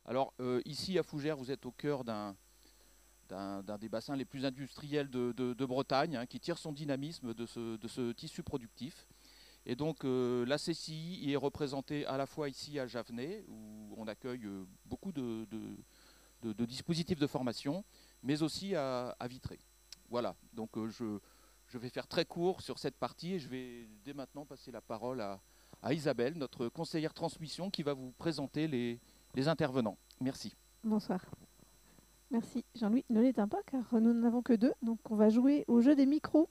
Alors ici à Fougères, vous êtes au cœur d'un des bassins les plus industriels de Bretagne, hein, qui tire son dynamisme de ce tissu productif. Et donc la CCI y est représentée à la fois ici à Javenay, où on accueille beaucoup de dispositifs de formation, mais aussi à Vitré. Voilà, donc je vais faire très court sur cette partie et je vais dès maintenant passer la parole à Isabelle, notre conseillère transmission, qui va vous présenter les intervenants. Merci. Bonsoir. Merci. Jean-Louis, ne l'éteins pas car nous n'en avons que deux. Donc on va jouer au jeu des micros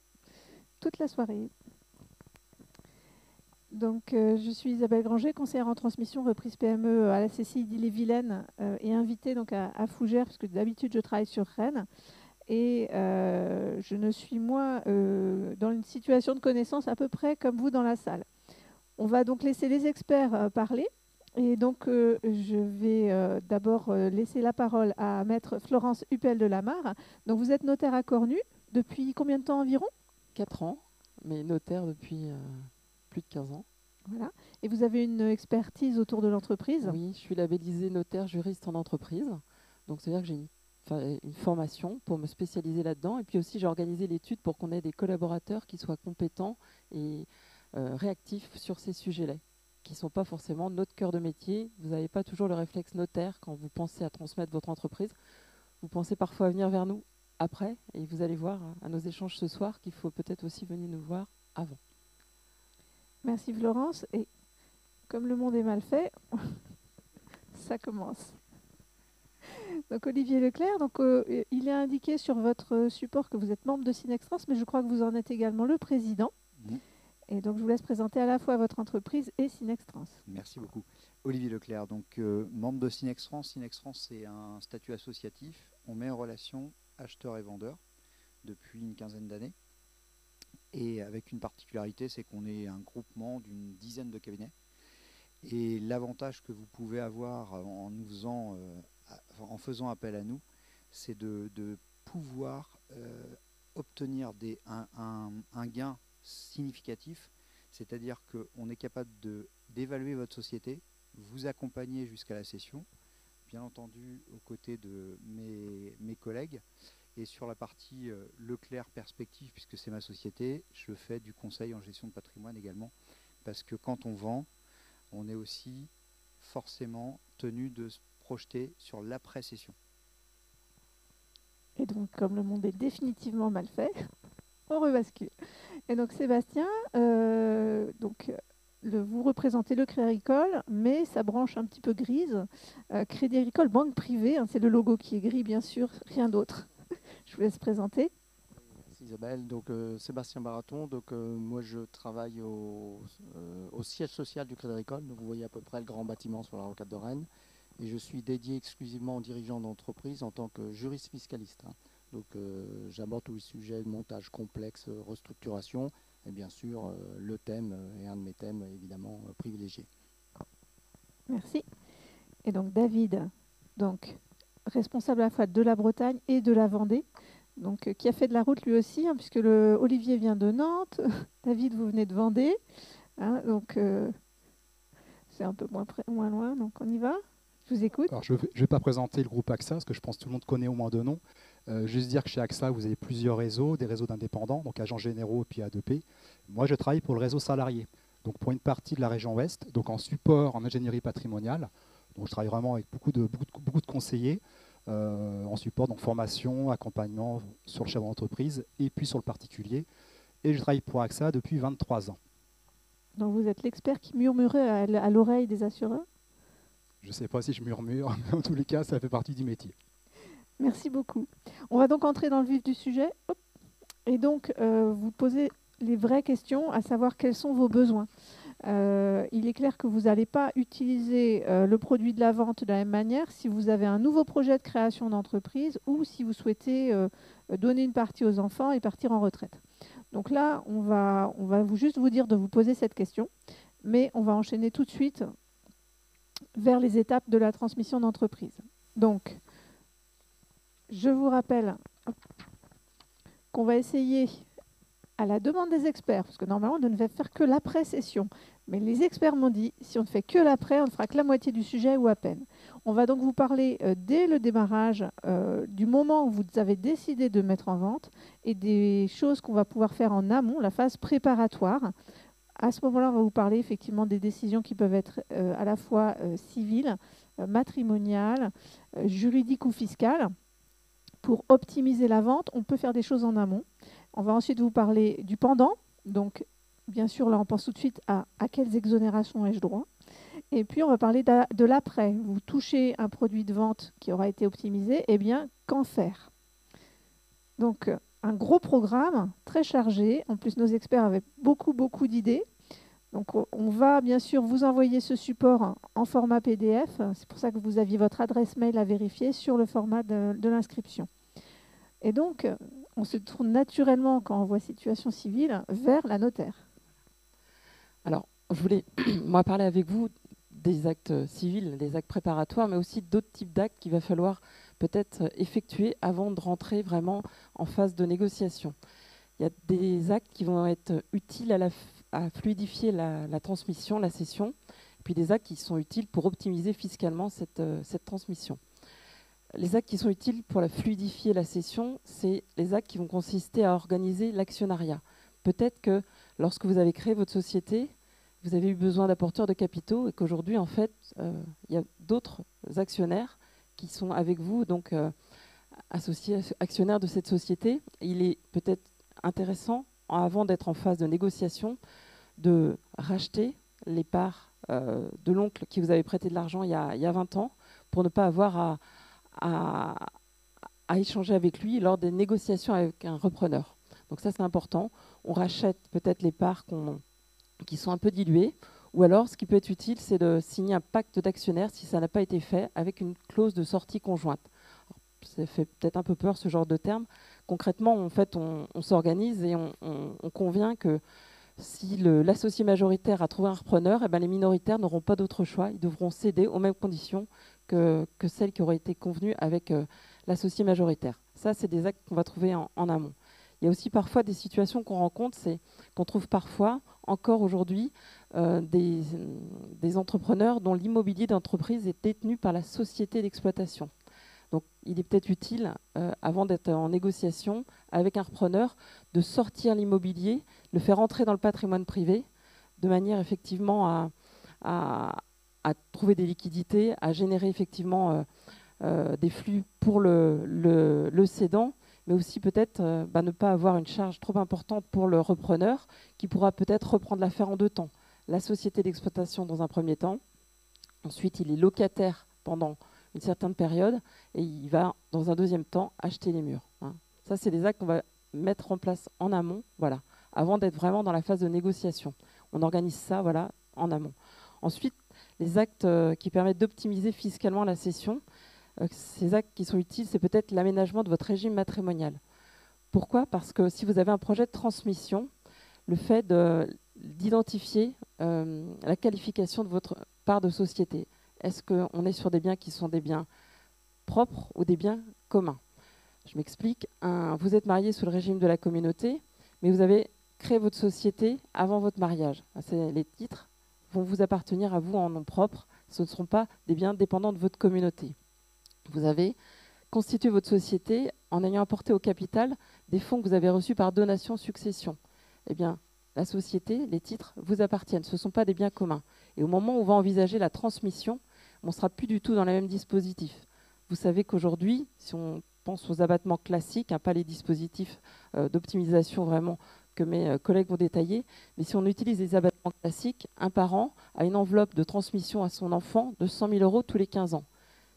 toute la soirée. Donc je suis Isabelle Granger, conseillère en transmission reprise PME à la CCI d'Ille-et-Vilaine et invitée donc à Fougères, parce que d'habitude je travaille sur Rennes. Et je ne suis moi dans une situation de connaissance à peu près comme vous dans la salle. On va donc laisser les experts parler. Et donc, je vais d'abord laisser la parole à maître Florence Huppel de Lamarre. Donc, vous êtes notaire à Cornu depuis combien de temps environ? 4 ans, mais notaire depuis plus de 15 ans. Voilà. Et vous avez une expertise autour de l'entreprise? Oui, je suis labellisée notaire juriste en entreprise. Donc, c'est-à-dire que j'ai une formation pour me spécialiser là-dedans. Et puis aussi, j'ai organisé l'étude pour qu'on ait des collaborateurs qui soient compétents et réactifs sur ces sujets-là, qui ne sont pas forcément notre cœur de métier. Vous n'avez pas toujours le réflexe notaire quand vous pensez à transmettre votre entreprise. Vous pensez parfois à venir vers nous après, et vous allez voir à nos échanges ce soir qu'il faut peut-être aussi venir nous voir avant. Merci Florence. Et comme le monde est mal fait, ça commence. Donc Olivier Leclerc, donc, il est indiqué sur votre support que vous êtes membre de Synextrans, mais je crois que vous en êtes également le président. Mmh. Et donc je vous laisse présenter à la fois votre entreprise et Synextrans. Merci beaucoup. Olivier Leclerc, donc membre de Synextrans. Synextrans, c'est un statut associatif. On met en relation acheteurs et vendeurs depuis une quinzaine d'années. Et avec une particularité, c'est qu'on est un groupement d'une dizaine de cabinets. Et l'avantage que vous pouvez avoir en faisant appel à nous, c'est de pouvoir obtenir un gain significatif, c'est-à-dire qu'on est capable d'évaluer votre société, vous accompagner jusqu'à la cession, bien entendu aux côtés de mes collègues. Et sur la partie Leclerc Perspective, puisque c'est ma société, je fais du conseil en gestion de patrimoine également, parce que quand on vend, on est aussi forcément tenu de se projeter sur l'après-cession. Et donc, comme le monde est définitivement mal fait, on rebascule. Et donc, Sébastien, vous représentez le Crédit Agricole, mais sa branche un petit peu grise. Crédit Agricole, banque privée, hein, c'est le logo qui est gris, bien sûr, rien d'autre. Je vous laisse présenter. Merci Isabelle. Donc, Sébastien Baraton. Donc, moi, je travaille au siège social du Crédit Agricole. Donc, vous voyez à peu près le grand bâtiment sur la rocade de Rennes. Et je suis dédié exclusivement aux dirigeants d'entreprise en tant que juriste fiscaliste. Donc, j'aborde tous les sujets de montage complexe, restructuration. Et bien sûr, le thème est un de mes thèmes, évidemment, privilégiés. Merci. Et donc, David, donc, responsable à la fois de la Bretagne et de la Vendée, donc, qui a fait de la route lui aussi, hein, puisque Olivier vient de Nantes, David, vous venez de Vendée, hein, donc c'est un peu moins loin, donc on y va. Je vous écoute. Alors, je ne vais pas présenter le groupe AXA, parce que je pense que tout le monde connaît au moins deux noms. Juste dire que chez AXA, vous avez plusieurs réseaux, des réseaux d'indépendants, donc agents généraux et puis A2P. Moi, je travaille pour le réseau salarié, donc pour une partie de la région Ouest, donc en support en ingénierie patrimoniale. Donc, je travaille vraiment avec beaucoup de conseillers en support, donc formation, accompagnement sur le chef d'entreprise et puis sur le particulier. Et je travaille pour AXA depuis 23 ans. Donc, vous êtes l'expert qui murmurait à l'oreille des assureurs? Je ne sais pas si je murmure, mais en tous les cas, ça fait partie du métier. Merci beaucoup. On va donc entrer dans le vif du sujet. Hop. Et donc, vous posez les vraies questions, à savoir quels sont vos besoins. Il est clair que vous n'allez pas utiliser le produit de la vente de la même manière si vous avez un nouveau projet de création d'entreprise ou si vous souhaitez donner une partie aux enfants et partir en retraite. Donc là, on va juste vous dire de vous poser cette question, mais on va enchaîner tout de suite vers les étapes de la transmission d'entreprise. Donc, je vous rappelle qu'on va essayer à la demande des experts, parce que normalement, on ne devait faire que l'après-session. Mais les experts m'ont dit, si on ne fait que l'après, on ne fera que la moitié du sujet ou à peine. On va donc vous parler dès le démarrage du moment où vous avez décidé de mettre en vente et des choses qu'on va pouvoir faire en amont, la phase préparatoire. À ce moment-là, on va vous parler effectivement des décisions qui peuvent être à la fois civiles, matrimoniales, juridiques ou fiscales. Pour optimiser la vente, on peut faire des choses en amont. On va ensuite vous parler du pendant. Donc, bien sûr, là, on pense tout de suite à quelles exonérations ai-je droit. Et puis, on va parler de l'après. Vous touchez un produit de vente qui aura été optimisé, eh bien, qu'en faire? Donc, un gros programme très chargé. En plus, nos experts avaient beaucoup d'idées. Donc, on va bien sûr vous envoyer ce support en format PDF. C'est pour ça que vous aviez votre adresse mail à vérifier sur le format de l'inscription. Et donc, on se tourne naturellement, quand on voit situation civile, vers la notaire. Alors, je voulais moi parler avec vous des actes civils, des actes préparatoires, mais aussi d'autres types d'actes qu'il va falloir peut-être effectuer avant de rentrer vraiment en phase de négociation. Il y a des actes qui vont être utiles à fluidifier la transmission, la cession, et puis des actes qui sont utiles pour optimiser fiscalement cette transmission. Les actes qui sont utiles pour fluidifier la cession, c'est les actes qui vont consister à organiser l'actionnariat. Peut-être que lorsque vous avez créé votre société, vous avez eu besoin d'apporteurs de capitaux et qu'aujourd'hui, en fait, il y a d'autres actionnaires qui sont avec vous, donc associés, actionnaires de cette société. Il est peut-être intéressant, avant d'être en phase de négociation, de racheter les parts de l'oncle qui vous avait prêté de l'argent il y a 20 ans pour ne pas avoir à échanger avec lui lors des négociations avec un repreneur. Donc ça, c'est important. On rachète peut-être les parts qui sont un peu diluées, ou alors ce qui peut être utile, c'est de signer un pacte d'actionnaires si ça n'a pas été fait avec une clause de sortie conjointe. Alors, ça fait peut-être un peu peur ce genre de terme. Concrètement, en fait, on s'organise et on convient que si l'associé majoritaire a trouvé un repreneur, eh ben les minoritaires n'auront pas d'autre choix. Ils devront céder aux mêmes conditions que celles qui auraient été convenues avec l'associé majoritaire. Ça, c'est des actes qu'on va trouver en amont. Il y a aussi parfois des situations qu'on rencontre, c'est qu'on trouve parfois, encore aujourd'hui, des entrepreneurs dont l'immobilier d'entreprise est détenu par la société d'exploitation. Donc, il est peut-être utile, avant d'être en négociation avec un repreneur, de sortir l'immobilier, le faire entrer dans le patrimoine privé, de manière effectivement à trouver des liquidités, à générer effectivement des flux pour le cédant, mais aussi peut-être ne pas avoir une charge trop importante pour le repreneur qui pourra peut-être reprendre l'affaire en 2 temps. La société d'exploitation dans un premier temps, ensuite il est locataire pendant une certaine période et il va dans un deuxième temps acheter les murs. Hein. Ça, c'est des actes qu'on va mettre en place en amont, voilà, avant d'être vraiment dans la phase de négociation. On organise ça voilà, en amont. Ensuite, les actes qui permettent d'optimiser fiscalement la cession, ces actes qui sont utiles, c'est peut-être l'aménagement de votre régime matrimonial. Pourquoi? Parce que si vous avez un projet de transmission, le fait d'identifier la qualification de votre part de société. Est-ce qu'on est sur des biens qui sont des biens propres ou des biens communs? Je m'explique. Vous êtes marié sous le régime de la communauté, mais vous avez créé votre société avant votre mariage. Les titres vont vous appartenir à vous en nom propre. Ce ne seront pas des biens dépendants de votre communauté. Vous avez constitué votre société en ayant apporté au capital des fonds que vous avez reçus par donation-succession. Eh bien, la société, les titres vous appartiennent. Ce ne sont pas des biens communs. Et au moment où on va envisager la transmission, on ne sera plus du tout dans les mêmes dispositifs. Vous savez qu'aujourd'hui, si on pense aux abattements classiques, pas les dispositifs d'optimisation vraiment que mes collègues vont détailler, mais si on utilise les abattements classiques, un parent a une enveloppe de transmission à son enfant de 100 000 € tous les 15 ans.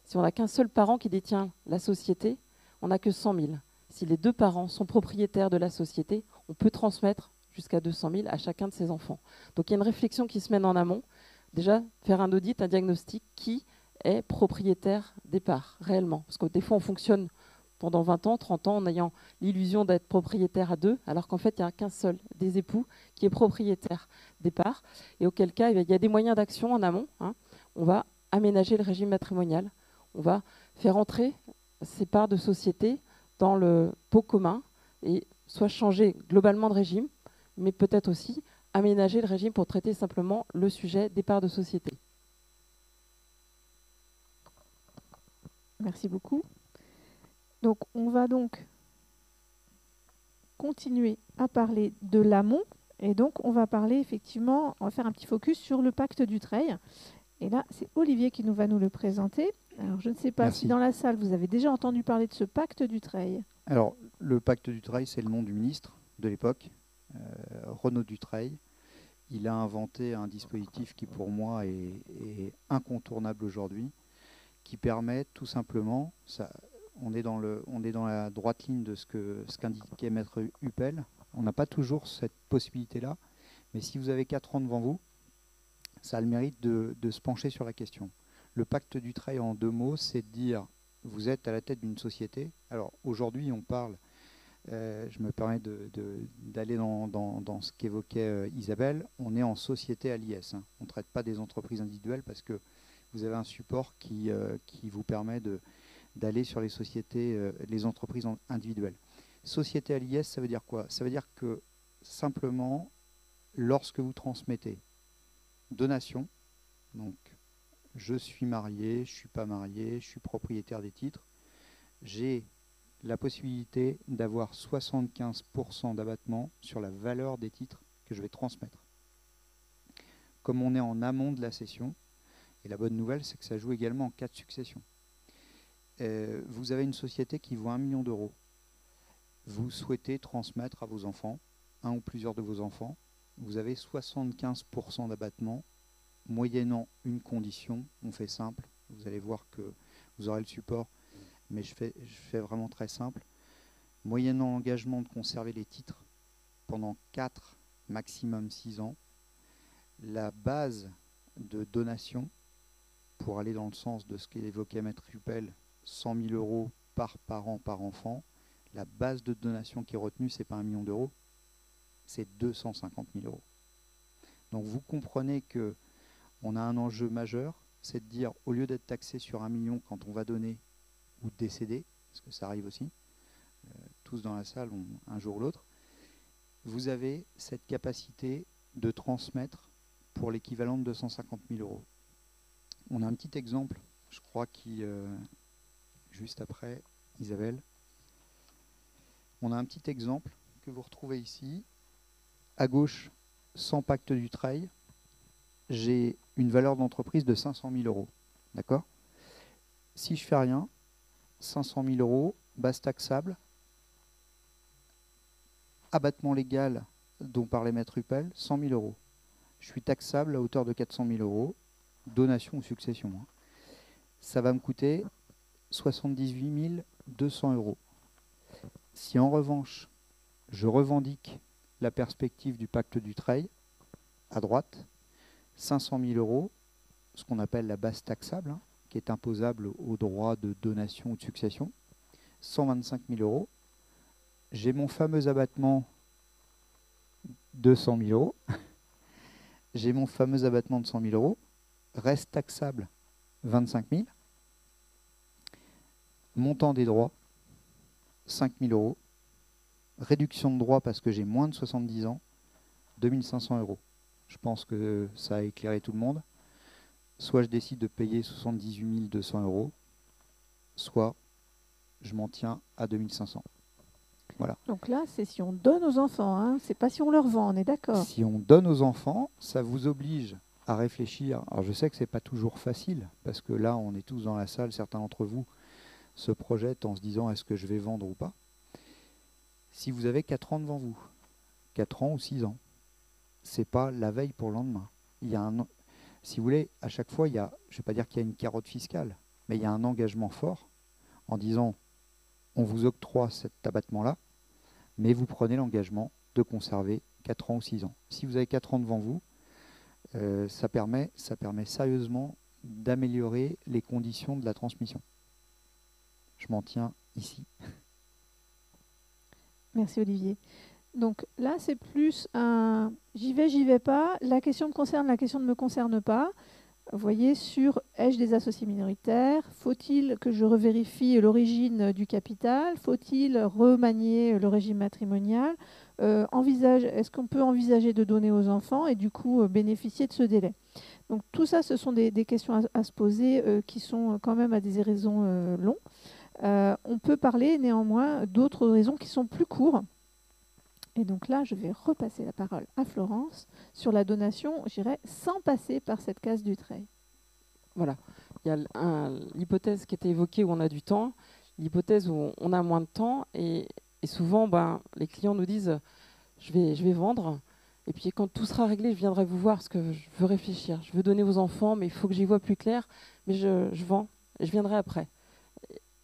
Si on n'a qu'un seul parent qui détient la société, on n'a que 100 000. Si les 2 parents sont propriétaires de la société, on peut transmettre jusqu'à 200 000 à chacun de ses enfants. Donc il y a une réflexion qui se mène en amont. Déjà, faire un audit, un diagnostic, qui est propriétaire des parts, réellement. Parce que des fois, on fonctionne pendant 20 ans, 30 ans, en ayant l'illusion d'être propriétaire à 2, alors qu'en fait, il n'y a qu'un seul des époux qui est propriétaire des parts. Et auquel cas, il y a des moyens d'action en amont. On va aménager le régime matrimonial. On va faire entrer ces parts de société dans le pot commun et soit changer globalement de régime mais peut-être aussi aménager le régime pour traiter simplement le sujet des parts de société. Merci beaucoup. Donc, on va donc continuer à parler de l'amont. Et donc, on va parler effectivement, on va faire un petit focus sur le pacte Dutreil. Et là, c'est Olivier qui va nous le présenter. Alors, je ne sais pas Merci. si dans la salle, vous avez déjà entendu parler de ce pacte Dutreil. Alors, le pacte Dutreil, c'est le nom du ministre de l'époque, Renaud Dutreil. Il a inventé un dispositif qui, pour moi, est incontournable aujourd'hui, qui permet tout simplement, on est dans la droite ligne de ce qu'indiquait Maître Huppel. On n'a pas toujours cette possibilité-là, mais si vous avez 4 ans devant vous, ça a le mérite de se pencher sur la question. Le pacte Dutreil, en 2 mots, c'est de dire, vous êtes à la tête d'une société. Alors aujourd'hui, on parle, je me permets d'aller dans ce qu'évoquait Isabelle, on est en société à l'IS. Hein. On ne traite pas des entreprises individuelles parce que vous avez un support qui vous permet d'aller sur les sociétés, les entreprises individuelles. Société à l'IS, ça veut dire quoi? Ça veut dire que simplement, lorsque vous transmettez donation, donc je suis marié, je ne suis pas marié, je suis propriétaire des titres, j'ai la possibilité d'avoir 75% d'abattement sur la valeur des titres que je vais transmettre. Comme on est en amont de la cession, et la bonne nouvelle, c'est que ça joue également en cas de succession. Vous avez une société qui vaut 1 million d'euros. Vous souhaitez transmettre à vos enfants, un ou plusieurs de vos enfants, vous avez 75% d'abattement, moyennant une condition. On fait simple, vous allez voir que vous aurez le support, mais je fais vraiment très simple. Moyennant l'engagement de conserver les titres pendant 4, maximum 6 ans, la base de donation, pour aller dans le sens de ce qu'évoquait Maître Huppel, 100 000 euros par parent, par enfant, la base de donation qui est retenue, ce n'est pas 1 million d'euros, c'est 250 000 euros. Donc vous comprenez qu'on a un enjeu majeur, c'est de dire, au lieu d'être taxé sur 1 million quand on va donner ou décéder, parce que ça arrive aussi, tous dans la salle, un jour ou l'autre, vous avez cette capacité de transmettre pour l'équivalent de 250 000 euros. On a un petit exemple, je crois, juste après, Isabelle. On a un petit exemple que vous retrouvez ici. À gauche, sans pacte Dutreil, j'ai une valeur d'entreprise de 500 000 euros. D'accord? Si je fais rien, 500 000 euros, base taxable, abattement légal dont parlait Maître Huppel, 100 000 euros. Je suis taxable à hauteur de 400 000 euros, donation ou succession. Ça va me coûter 78 200 euros. Si en revanche, je revendique la perspective du pacte Dutreil, à droite, 500 000 euros, ce qu'on appelle la base taxable, hein, qui est imposable au droit de donation ou de succession, 125 000 euros. J'ai mon fameux abattement 200 000 euros. J'ai mon fameux abattement de 100 000 euros. Reste taxable 25 000. Montant des droits 5 000 euros. Réduction de droits parce que j'ai moins de 70 ans 2 500 euros. Je pense que ça a éclairé tout le monde. Soit je décide de payer 78 200 euros, soit je m'en tiens à 2 500. Voilà. Donc là, c'est si on donne aux enfants, hein, c'est pas si on leur vend, on est d'accord. Si on donne aux enfants, ça vous oblige à réfléchir. Alors je sais que c'est pas toujours facile, parce que là, on est tous dans la salle, certains d'entre vous se projettent en se disant est-ce que je vais vendre ou pas. Si vous avez 4 ans devant vous, 4 ans ou 6 ans, c'est pas la veille pour le lendemain. Il y a si vous voulez, à chaque fois, je ne vais pas dire qu'il y a une carotte fiscale, mais il y a un engagement fort en disant on vous octroie cet abattement-là, mais vous prenez l'engagement de conserver 4 ans ou 6 ans. Si vous avez 4 ans devant vous, ça permet sérieusement d'améliorer les conditions de la transmission. Je m'en tiens ici. Merci Olivier. Donc là, c'est plus un j'y vais pas. La question me concerne, la question ne me concerne pas. Vous voyez, sur ai-je des associés minoritaires? Faut-il que je revérifie l'origine du capital? Faut-il remanier le régime matrimonial? Est-ce qu'on peut envisager de donner aux enfants et du coup bénéficier de ce délai? Donc tout ça, ce sont des questions à se poser qui sont quand même à des raisons longs. On peut parler néanmoins d'autres raisons qui sont plus courtes. Et donc là, je vais repasser la parole à Florence sur la donation, je dirais, sans passer par cette case du trait. Voilà. Il y a l'hypothèse qui était évoquée où on a du temps, l'hypothèse où on a moins de temps. Et souvent, les clients nous disent je vais vendre. Et puis quand tout sera réglé, je viendrai vous voir parce que je veux réfléchir. Je veux donner aux enfants, mais il faut que j'y vois plus clair. Mais je vends et je viendrai après.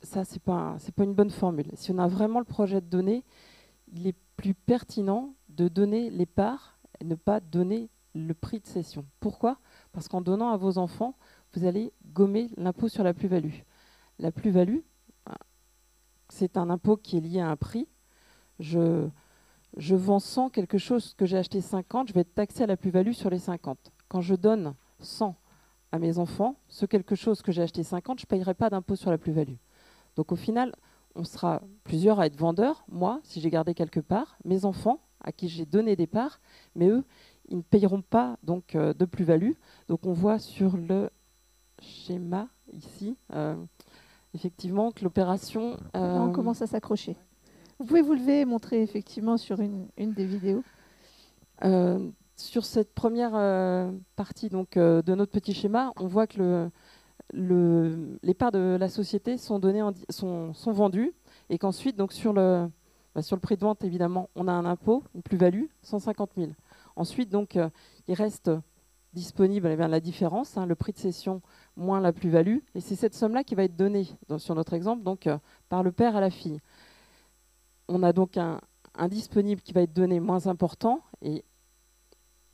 Ça, c'est pas une bonne formule. Si on a vraiment le projet de donner, il est plus pertinent de donner les parts et ne pas donner le prix de cession. Pourquoi? Parce qu'en donnant à vos enfants, vous allez gommer l'impôt sur la plus-value. La plus-value, c'est un impôt qui est lié à un prix. Je vends 100 quelque chose que j'ai acheté 50, je vais être taxé à la plus-value sur les 50. Quand je donne 100 à mes enfants, ce quelque chose que j'ai acheté 50, je ne payerai pas d'impôt sur la plus-value. Donc au final, on sera plusieurs à être vendeurs. Moi, si j'ai gardé quelque part, mes enfants, à qui j'ai donné des parts, mais eux, ils ne payeront pas donc, de plus-value. Donc on voit sur le schéma ici, effectivement, que l'opération... Là, on commence à s'accrocher. Vous pouvez vous lever et montrer effectivement sur une des vidéos. Sur cette première partie donc, de notre petit schéma, on voit que les parts de la société sont vendues et qu'ensuite, donc, sur le prix de vente, évidemment, on a un impôt, une plus-value, 150 000. Ensuite, donc, il reste disponible la différence, le prix de cession moins la plus-value. Et c'est cette somme-là qui va être donnée, sur notre exemple, donc, par le père à la fille. On a donc un disponible qui va être donné moins important et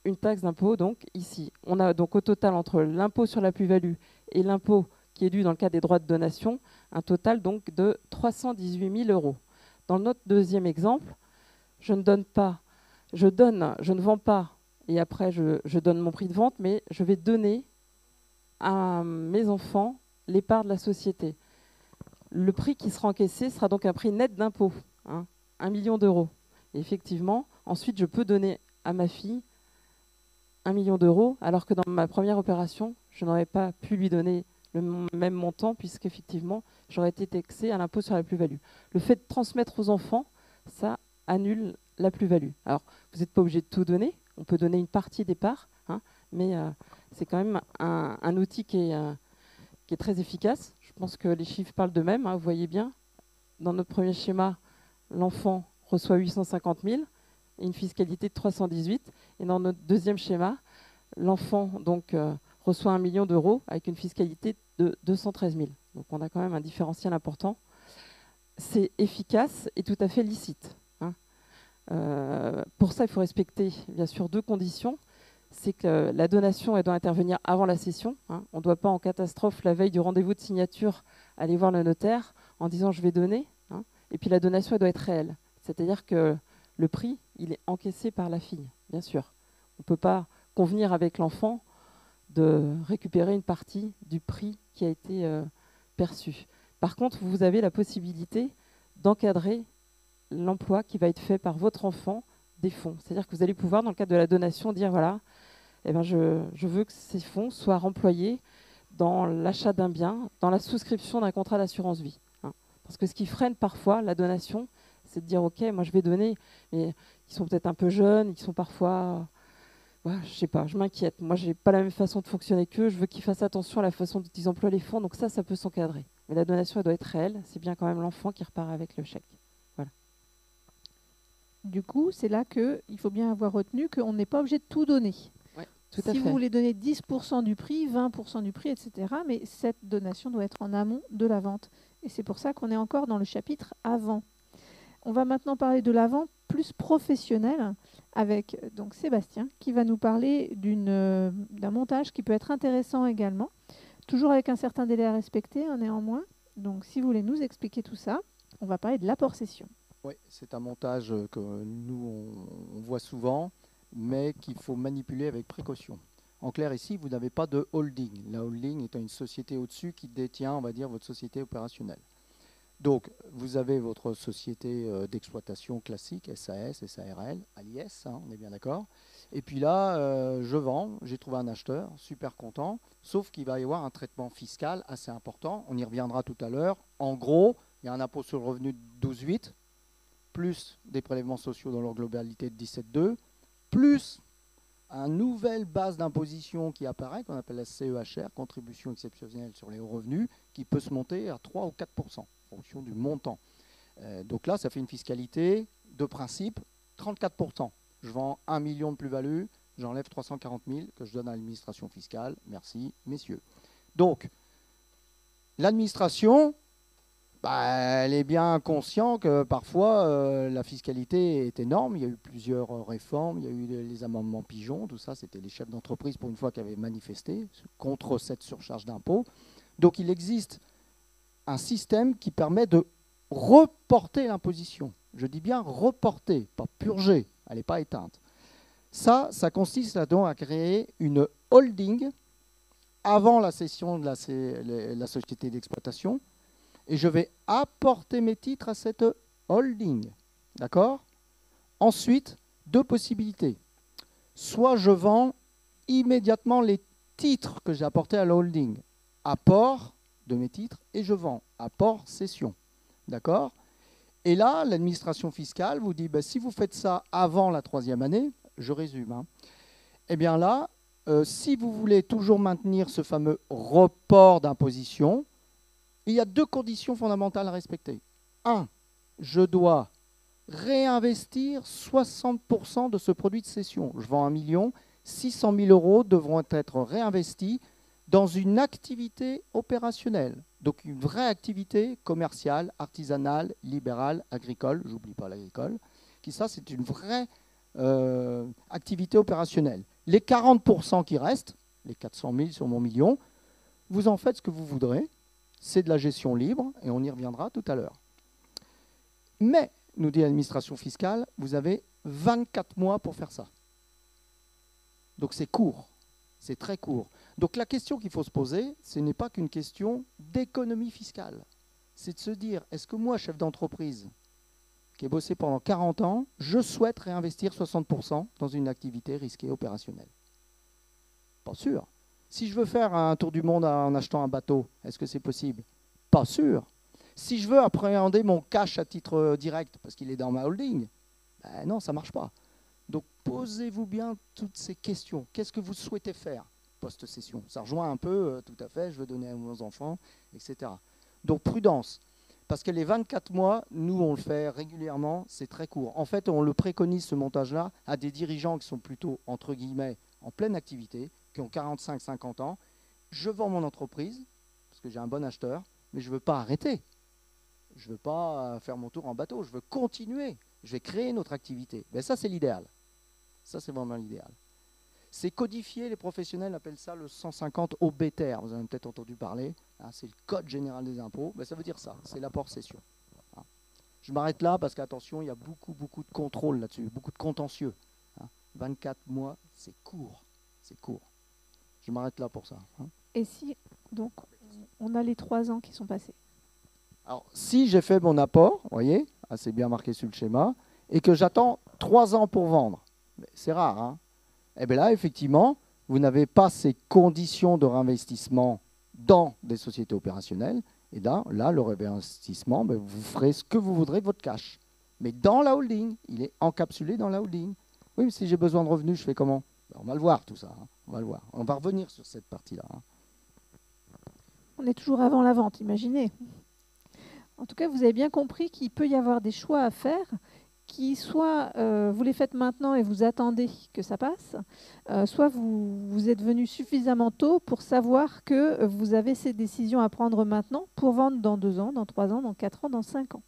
une taxe d'impôt, donc ici. On a donc au total entre l'impôt sur la plus-value et l'impôt qui est dû dans le cas des droits de donation, un total donc de 318 000 €. Dans notre deuxième exemple, je ne vends pas et après je donne mon prix de vente, mais je vais donner à mes enfants les parts de la société. Le prix qui sera encaissé sera donc un prix net d'impôt, 1 million d'euros. Et effectivement, ensuite je peux donner à ma fille 1 million d'euros, alors que dans ma première opération, je n'aurais pas pu lui donner le même montant, puisqu'effectivement, j'aurais été taxé à l'impôt sur la plus-value. Le fait de transmettre aux enfants, ça annule la plus-value. Alors, vous n'êtes pas obligé de tout donner, on peut donner une partie des parts, mais c'est quand même un outil qui est très efficace. Je pense que les chiffres parlent d'eux-mêmes, vous voyez bien. Dans notre premier schéma, l'enfant reçoit 850 000 et une fiscalité de 318. Et dans notre deuxième schéma, l'enfant donc reçoit 1 million d'euros avec une fiscalité de 213 000. Donc on a quand même un différentiel important. C'est efficace et tout à fait licite. Pour ça, il faut respecter bien sûr deux conditions. C'est que la donation, elle doit intervenir avant la cession. On ne doit pas en catastrophe, la veille du rendez-vous de signature, aller voir le notaire en disant je vais donner. Et puis la donation, elle doit être réelle. C'est-à-dire que le prix, il est encaissé par la fille, bien sûr. On ne peut pas convenir avec l'enfant de récupérer une partie du prix qui a été perçu. Par contre, vous avez la possibilité d'encadrer l'emploi qui va être fait par votre enfant des fonds. C'est-à-dire que vous allez pouvoir, dans le cadre de la donation, dire voilà, je veux que ces fonds soient remployés dans l'achat d'un bien, dans la souscription d'un contrat d'assurance vie. Parce que ce qui freine parfois la donation, c'est de dire ok, moi je vais donner, mais ils sont peut-être un peu jeunes, ils sont parfois, je sais pas, je m'inquiète. Moi, j'ai pas la même façon de fonctionner qu'eux. Je veux qu'ils fassent attention à la façon dont ils emploient les fonds. Donc ça peut s'encadrer. Mais la donation, elle doit être réelle. C'est bien quand même l'enfant qui repart avec le chèque. Voilà. Du coup, c'est là qu'il faut bien avoir retenu qu'on n'est pas obligé de tout donner. Ouais, tout à si fait. vous voulez donner 10% du prix, 20% du prix, etc., mais cette donation doit être en amont de la vente. Et c'est pour ça qu'on est encore dans le chapitre avant. On va maintenant parler de la vente plus professionnelle avec donc Sébastien qui va nous parler d'un montage qui peut être intéressant également, toujours avec un certain délai à respecter néanmoins. Donc si vous voulez nous expliquer tout ça, on va parler de l'apport-cession. Oui, c'est un montage que nous on voit souvent, mais qu'il faut manipuler avec précaution. En clair, ici, vous n'avez pas de holding. La holding étant une société au-dessus qui détient, on va dire, votre société opérationnelle. Donc, vous avez votre société d'exploitation classique, SAS, SARL, ALIS, hein, on est bien d'accord. Et puis là, je vends, j'ai trouvé un acheteur, super content, sauf qu'il va y avoir un traitement fiscal assez important, on y reviendra tout à l'heure. En gros, il y a un impôt sur le revenu de 12,8, plus des prélèvements sociaux dans leur globalité de 17,2, plus une nouvelle base d'imposition qui apparaît, qu'on appelle la CEHR, contribution exceptionnelle sur les hauts revenus, qui peut se monter à 3 ou 4% en fonction du montant. Donc là, ça fait une fiscalité de principe 34%. Je vends 1 million de plus-value, j'enlève 340 000 que je donne à l'administration fiscale. Merci, messieurs. Donc, l'administration, elle est bien consciente que parfois la fiscalité est énorme. Il y a eu plusieurs réformes, il y a eu les amendements pigeons, tout ça, c'était les chefs d'entreprise pour une fois qui avaient manifesté contre cette surcharge d'impôts. Donc il existe un système qui permet de reporter l'imposition. Je dis bien reporter, pas purger, elle n'est pas éteinte. Ça consiste là-dedans à créer une holding avant la cession de la société d'exploitation. Et je vais apporter mes titres à cette holding. D'accord? Ensuite, deux possibilités. Soit je vends immédiatement les titres que j'ai apportés à la holding. Apport de mes titres et je vends. Apport cession. D'accord? Et là, l'administration fiscale vous dit, si vous faites ça avant la 3e année, je résume, hein, eh bien là, si vous voulez toujours maintenir ce fameux report d'imposition, il y a deux conditions fondamentales à respecter. 1, je dois réinvestir 60% de ce produit de cession. Je vends 1 million, 600 000 euros devront être réinvestis dans une activité opérationnelle. Donc une vraie activité commerciale, artisanale, libérale, agricole, j'oublie pas l'agricole, qui ça c'est une vraie activité opérationnelle. Les 40% qui restent, les 400 000 sur mon million, vous en faites ce que vous voudrez. C'est de la gestion libre, et on y reviendra tout à l'heure. Mais, nous dit l'administration fiscale, vous avez 24 mois pour faire ça. Donc c'est court, c'est très court. Donc la question qu'il faut se poser, ce n'est pas qu'une question d'économie fiscale. C'est de se dire, est-ce que moi, chef d'entreprise, qui ai bossé pendant 40 ans, je souhaite réinvestir 60% dans une activité risquée opérationnelle? Pas sûr. Si je veux faire un tour du monde en achetant un bateau, est-ce que c'est possible? Pas sûr. Si je veux appréhender mon cash à titre direct, parce qu'il est dans ma holding, non, ça ne marche pas. Donc posez-vous bien toutes ces questions. Qu'est-ce que vous souhaitez faire post-session? Ça rejoint un peu, tout à fait, je veux donner à mes enfants, etc. Donc prudence. Parce que les 24 mois, nous, on le fait régulièrement, c'est très court. En fait, on le préconise, ce montage-là, à des dirigeants qui sont plutôt, entre guillemets, en pleine activité, qui ont 45-50 ans. Je vends mon entreprise, parce que j'ai un bon acheteur, mais je ne veux pas arrêter. Je ne veux pas faire mon tour en bateau, je veux continuer. Je vais créer notre activité. Ben ça, c'est l'idéal. Ça, c'est vraiment l'idéal. C'est codifié, les professionnels appellent ça le 150 OBTR. Vous en avez peut-être entendu parler. Hein, c'est le Code général des impôts. Ben, ça veut dire ça, c'est l'apport cession. Hein. Je m'arrête là parce qu'attention, il y a beaucoup de contrôle là-dessus, beaucoup de contentieux. Hein. 24 mois, c'est court. C'est court. Je m'arrête là pour ça. Hein. Et si, donc, on a les 3 ans qui sont passés? Alors, si j'ai fait mon apport, vous voyez, c'est bien marqué sur le schéma, et que j'attends 3 ans pour vendre, c'est rare, hein. Eh bien là, effectivement, vous n'avez pas ces conditions de réinvestissement dans des sociétés opérationnelles, et là le réinvestissement, vous ferez ce que vous voudrez de votre cash. Mais dans la holding, il est encapsulé dans la holding. Oui, mais si j'ai besoin de revenus, je fais comment? On va le voir tout ça, hein. On va le voir. On va revenir sur cette partie-là. Hein. On est toujours avant la vente, imaginez. En tout cas, vous avez bien compris qu'il peut y avoir des choix à faire qui soit vous les faites maintenant et vous attendez que ça passe, soit vous êtes venu suffisamment tôt pour savoir que vous avez ces décisions à prendre maintenant pour vendre dans 2 ans, dans 3 ans, dans 4 ans, dans 5 ans.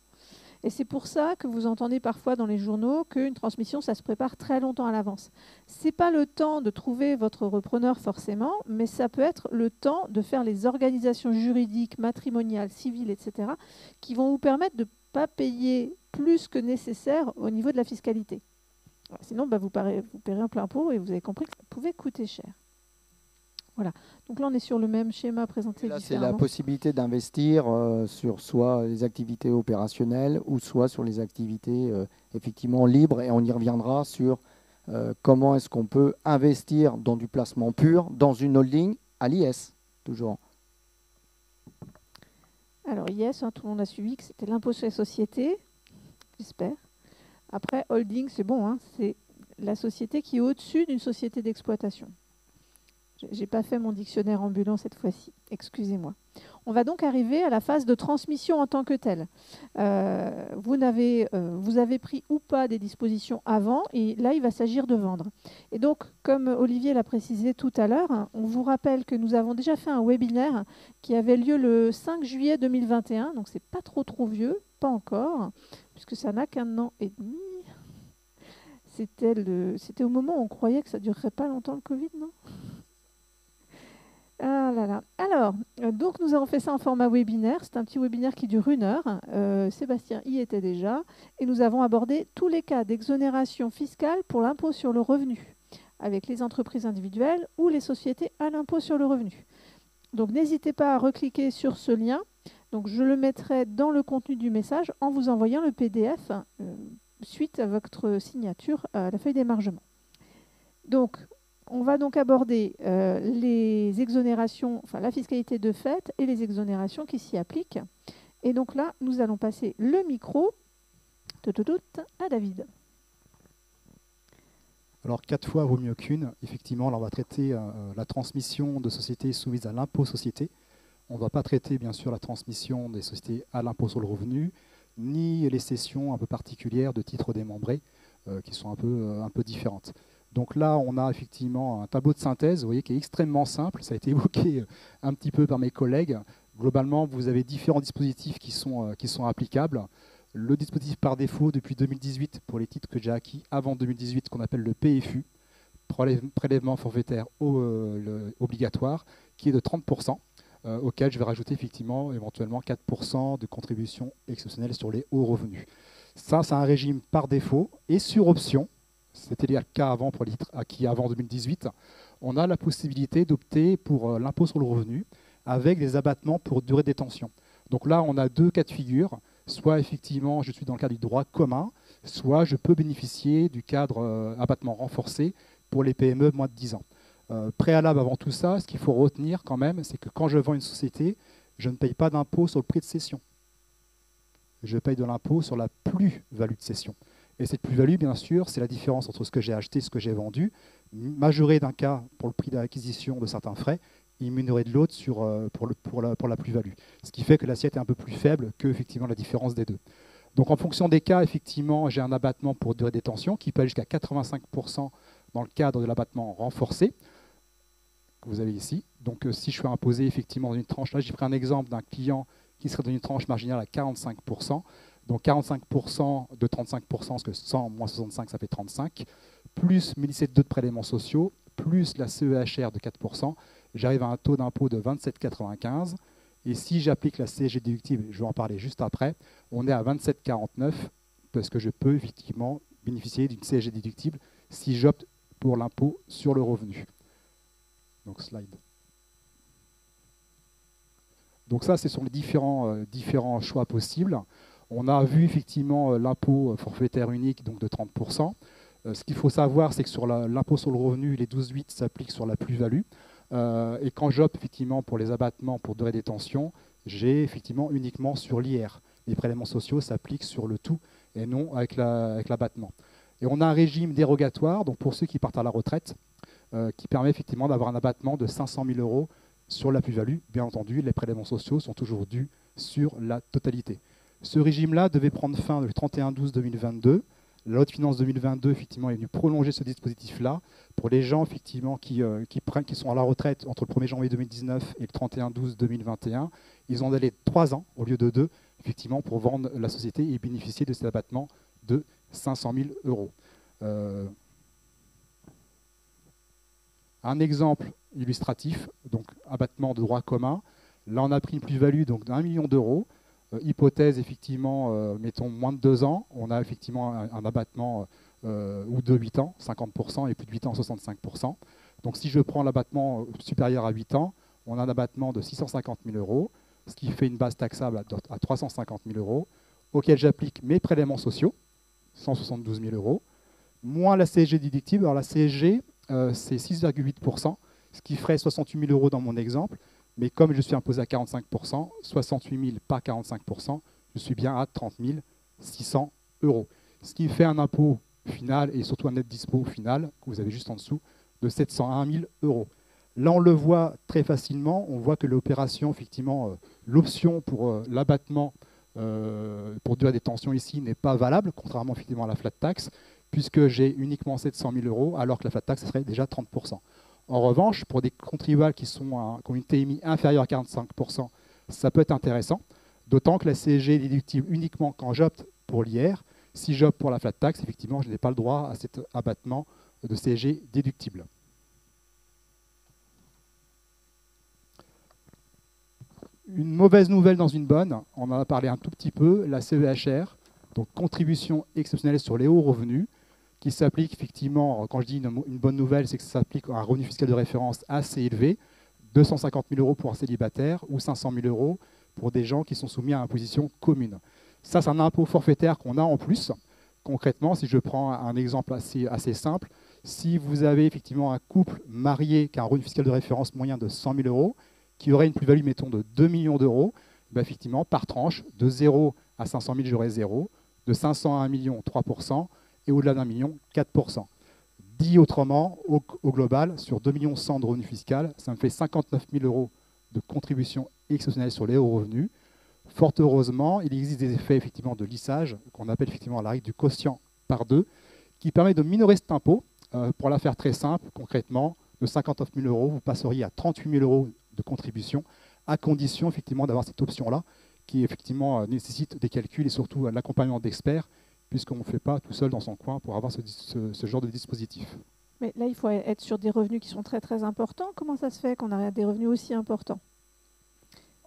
Et c'est pour ça que vous entendez parfois dans les journaux qu'une transmission, ça se prépare très longtemps à l'avance. Ce n'est pas le temps de trouver votre repreneur forcément, mais ça peut être le temps de faire les organisations juridiques, matrimoniales, civiles, etc., qui vont vous permettre de ne pas payer plus que nécessaire au niveau de la fiscalité. Sinon, vous paierez un plein pot et vous avez compris que ça pouvait coûter cher. Voilà. Donc là, on est sur le même schéma présenté Là, c'est différemment. la possibilité d'investir sur soit les activités opérationnelles ou soit sur les activités effectivement libres. Et on y reviendra sur comment est-ce qu'on peut investir dans du placement pur, dans une holding à l'IS, toujours. Alors, yes, tout le monde a suivi que c'était l'impôt sur les sociétés, j'espère. Après, holding, c'est bon, hein, c'est la société qui est au-dessus d'une société d'exploitation. J'ai pas fait mon dictionnaire ambulant cette fois-ci, excusez-moi. On va donc arriver à la phase de transmission en tant que telle. Vous avez pris ou pas des dispositions avant, et là, il va s'agir de vendre. Et donc, comme Olivier l'a précisé tout à l'heure, hein, on vous rappelle que nous avons déjà fait un webinaire qui avait lieu le 5 juillet 2021, donc c'est pas trop vieux, pas encore, puisque ça n'a qu'un an et demi. C'était au moment où on croyait que ça durerait pas longtemps le Covid, non ? Ah là là. Alors, donc nous avons fait ça en format webinaire. C'est un petit webinaire qui dure 1 heure. Sébastien y était déjà. Et nous avons abordé tous les cas d'exonération fiscale pour l'impôt sur le revenu, avec les entreprises individuelles ou les sociétés à l'impôt sur le revenu. Donc n'hésitez pas à recliquer sur ce lien. Donc je le mettrai dans le contenu du message en vous envoyant le PDF suite à votre signature à la feuille d'émargement. Donc, on va donc aborder les exonérations, enfin la fiscalité de fait et les exonérations qui s'y appliquent. Et donc là, nous allons passer le micro à David. Alors 4 fois vaut mieux qu'une. Effectivement, là, on va traiter la transmission de sociétés soumises à l'impôt société. On ne va pas traiter bien sûr la transmission des sociétés à l'impôt sur le revenu, ni les cessions un peu particulières de titres démembrés qui sont un peu différentes. Donc là, on a effectivement un tableau de synthèse, vous voyez, qui est extrêmement simple. Ça a été évoqué un petit peu par mes collègues. Globalement, vous avez différents dispositifs qui sont applicables. Le dispositif par défaut depuis 2018 pour les titres que j'ai acquis avant 2018, qu'on appelle le PFU, prélèvement forfaitaire obligatoire, qui est de 30%, auquel je vais rajouter effectivement éventuellement 4% de contribution exceptionnelle sur les hauts revenus. Ça, c'est un régime par défaut et sur option. C'était le cas avant pour les titres acquis avant 2018. On a la possibilité d'opter pour l'impôt sur le revenu avec des abattements pour durée de détention. Donc là, on a 2 cas de figure. Soit effectivement, je suis dans le cadre du droit commun, soit je peux bénéficier du cadre abattement renforcé pour les PME moins de 10 ans. Préalable avant tout ça, ce qu'il faut retenir quand même, c'est que quand je vends une société, je ne paye pas d'impôt sur le prix de cession. Je paye de l'impôt sur la plus-value de cession. Et cette plus-value, bien sûr, c'est la différence entre ce que j'ai acheté et ce que j'ai vendu, majoré d'un cas pour le prix d'acquisition de certains frais, et minoré de l'autre pour la plus-value. Ce qui fait que l'assiette est un peu plus faible que effectivement, la différence des deux. Donc en fonction des cas, effectivement, j'ai un abattement pour durée de détention qui peut aller jusqu'à 85% dans le cadre de l'abattement renforcé, que vous avez ici. Donc si je suis imposé effectivement dans une tranche, là j'ai pris un exemple d'un client qui serait dans une tranche marginale à 45%, donc 45% de 35%, parce que 100 moins 65, ça fait 35, plus 1007,2 de prélèvements sociaux, plus la CEHR de 4%, j'arrive à un taux d'impôt de 27,95. Et si j'applique la CSG déductible, je vais en parler juste après, on est à 27,49, parce que je peux effectivement bénéficier d'une CSG déductible si j'opte pour l'impôt sur le revenu. Donc slide. Donc ça, ce sont les différents choix possibles. On a vu effectivement l'impôt forfaitaire unique donc de 30%. Ce qu'il faut savoir, c'est que sur l'impôt sur le revenu, les 12,8 s'appliquent sur la plus-value. Et quand j'opte effectivement pour les abattements pour durée de détention, j'ai effectivement uniquement sur l'IR. Les prélèvements sociaux s'appliquent sur le tout et non avec l'abattement. Et on a un régime dérogatoire, donc pour ceux qui partent à la retraite, qui permet effectivement d'avoir un abattement de 500 000 € sur la plus-value. Bien entendu, les prélèvements sociaux sont toujours dus sur la totalité. Ce régime-là devait prendre fin le 31/12/2022. La loi de finances 2022 effectivement, est venue prolonger ce dispositif-là pour les gens effectivement, qui sont à la retraite entre le 1er janvier 2019 et le 31/12/2021. Ils ont allé 3 ans au lieu de 2 effectivement, pour vendre la société et bénéficier de cet abattement de 500 000 €. Un exemple illustratif, donc abattement de droit commun. Là, on a pris une plus-value d'1 million d'euros. Hypothèse, effectivement, mettons moins de 2 ans, on a effectivement un abattement ou de 8 ans, 50%, et plus de 8 ans, 65%. Donc si je prends l'abattement supérieur à 8 ans, on a un abattement de 650 000 €, ce qui fait une base taxable à 350 000 €, auquel j'applique mes prélèvements sociaux, 172 000 €, moins la CSG déductible. Alors la CSG, c'est 6,8%, ce qui ferait 68 000 € dans mon exemple, mais comme je suis imposé à 45%, 68 000 par 45%, je suis bien à 30 600 €. Ce qui fait un impôt final et surtout un net dispo final, que vous avez juste en dessous, de 701 000 €. Là, on le voit très facilement, on voit que l'opération, effectivement, l'option pour l'abattement pour durée des tensions ici n'est pas valable, contrairement effectivement à la flat tax, puisque j'ai uniquement 700 000 €, alors que la flat tax serait déjà 30%. En revanche, pour des contribuables qui ont une TMI inférieure à 45%, ça peut être intéressant, d'autant que la CSG est déductible uniquement quand j'opte pour l'IR. Si j'opte pour la flat tax, effectivement, je n'ai pas le droit à cet abattement de CSG déductible. Une mauvaise nouvelle dans une bonne, on en a parlé un tout petit peu, la CEHR, donc contribution exceptionnelle sur les hauts revenus, qui s'applique effectivement, quand je dis une bonne nouvelle, c'est que ça s'applique à un revenu fiscal de référence assez élevé, 250 000 € pour un célibataire ou 500 000 € pour des gens qui sont soumis à imposition commune. Ça, c'est un impôt forfaitaire qu'on a en plus. Concrètement, si je prends un exemple assez simple, si vous avez effectivement un couple marié qui a un revenu fiscal de référence moyen de 100 000 €, qui aurait une plus-value, mettons, de 2 millions d'euros, ben effectivement, par tranche, de 0 à 500 000, j'aurai 0, de 500 à 1 million, 3%, et au-delà d'1 million, 4%. Dit autrement, au global, sur 2 millions 100 de revenus fiscaux, ça me fait 59 000 € de contribution exceptionnelle sur les hauts revenus. Fort heureusement, il existe des effets effectivement de lissage, qu'on appelle effectivement la règle du quotient par 2, qui permet de minorer cet impôt. Pour la faire très simple, concrètement, de 59 000 €, vous passeriez à 38 000 € de contribution, à condition effectivement d'avoir cette option-là, qui effectivement nécessite des calculs et surtout l'accompagnement d'experts, puisqu'on ne fait pas tout seul dans son coin pour avoir ce genre de dispositif. Mais là, il faut être sur des revenus qui sont très très importants. Comment ça se fait qu'on a des revenus aussi importants?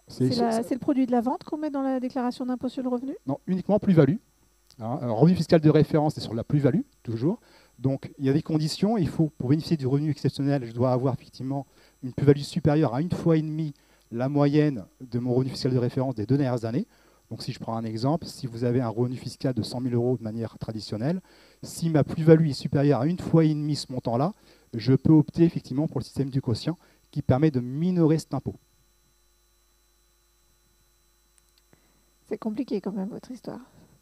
C'est le produit de la vente qu'on met dans la déclaration d'impôt sur le revenu? Non, uniquement plus-value. Revenu fiscal de référence, c'est sur la plus-value, toujours. Donc, il y a des conditions. Il faut, pour bénéficier du revenu exceptionnel, je dois avoir effectivement une plus-value supérieure à 1,5 fois la moyenne de mon revenu fiscal de référence des 2 dernières années. Donc, si je prends un exemple, si vous avez un revenu fiscal de 100 000 € de manière traditionnelle, si ma plus-value est supérieure à 1,5 fois ce montant-là, je peux opter effectivement pour le système du quotient qui permet de minorer cet impôt. C'est compliqué quand même, votre histoire.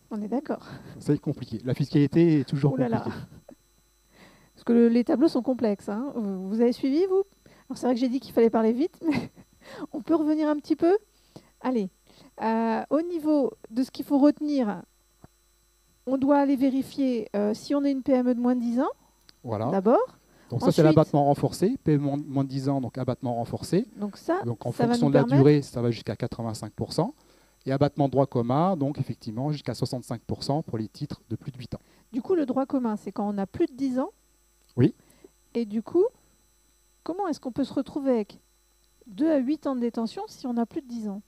On est d'accord. C'est compliqué. La fiscalité est toujours compliquée. Parce que les tableaux sont complexes. Hein. Vous avez suivi, vous? Alors c'est vrai que j'ai dit qu'il fallait parler vite, mais on peut revenir un petit peu? Allez. Au niveau de ce qu'il faut retenir, on doit aller vérifier si on a une PME de moins de 10 ans, voilà. D'abord. Donc ça, c'est l'abattement renforcé, PME moins de 10 ans, donc abattement renforcé. Donc ça, donc en fonction de la durée, ça va jusqu'à 85%. Et abattement de droit commun, donc effectivement jusqu'à 65% pour les titres de plus de 8 ans. Du coup, le droit commun, c'est quand on a plus de 10 ans. Oui. Et du coup, comment est-ce qu'on peut se retrouver avec 2 à 8 ans de détention si on a plus de 10 ans?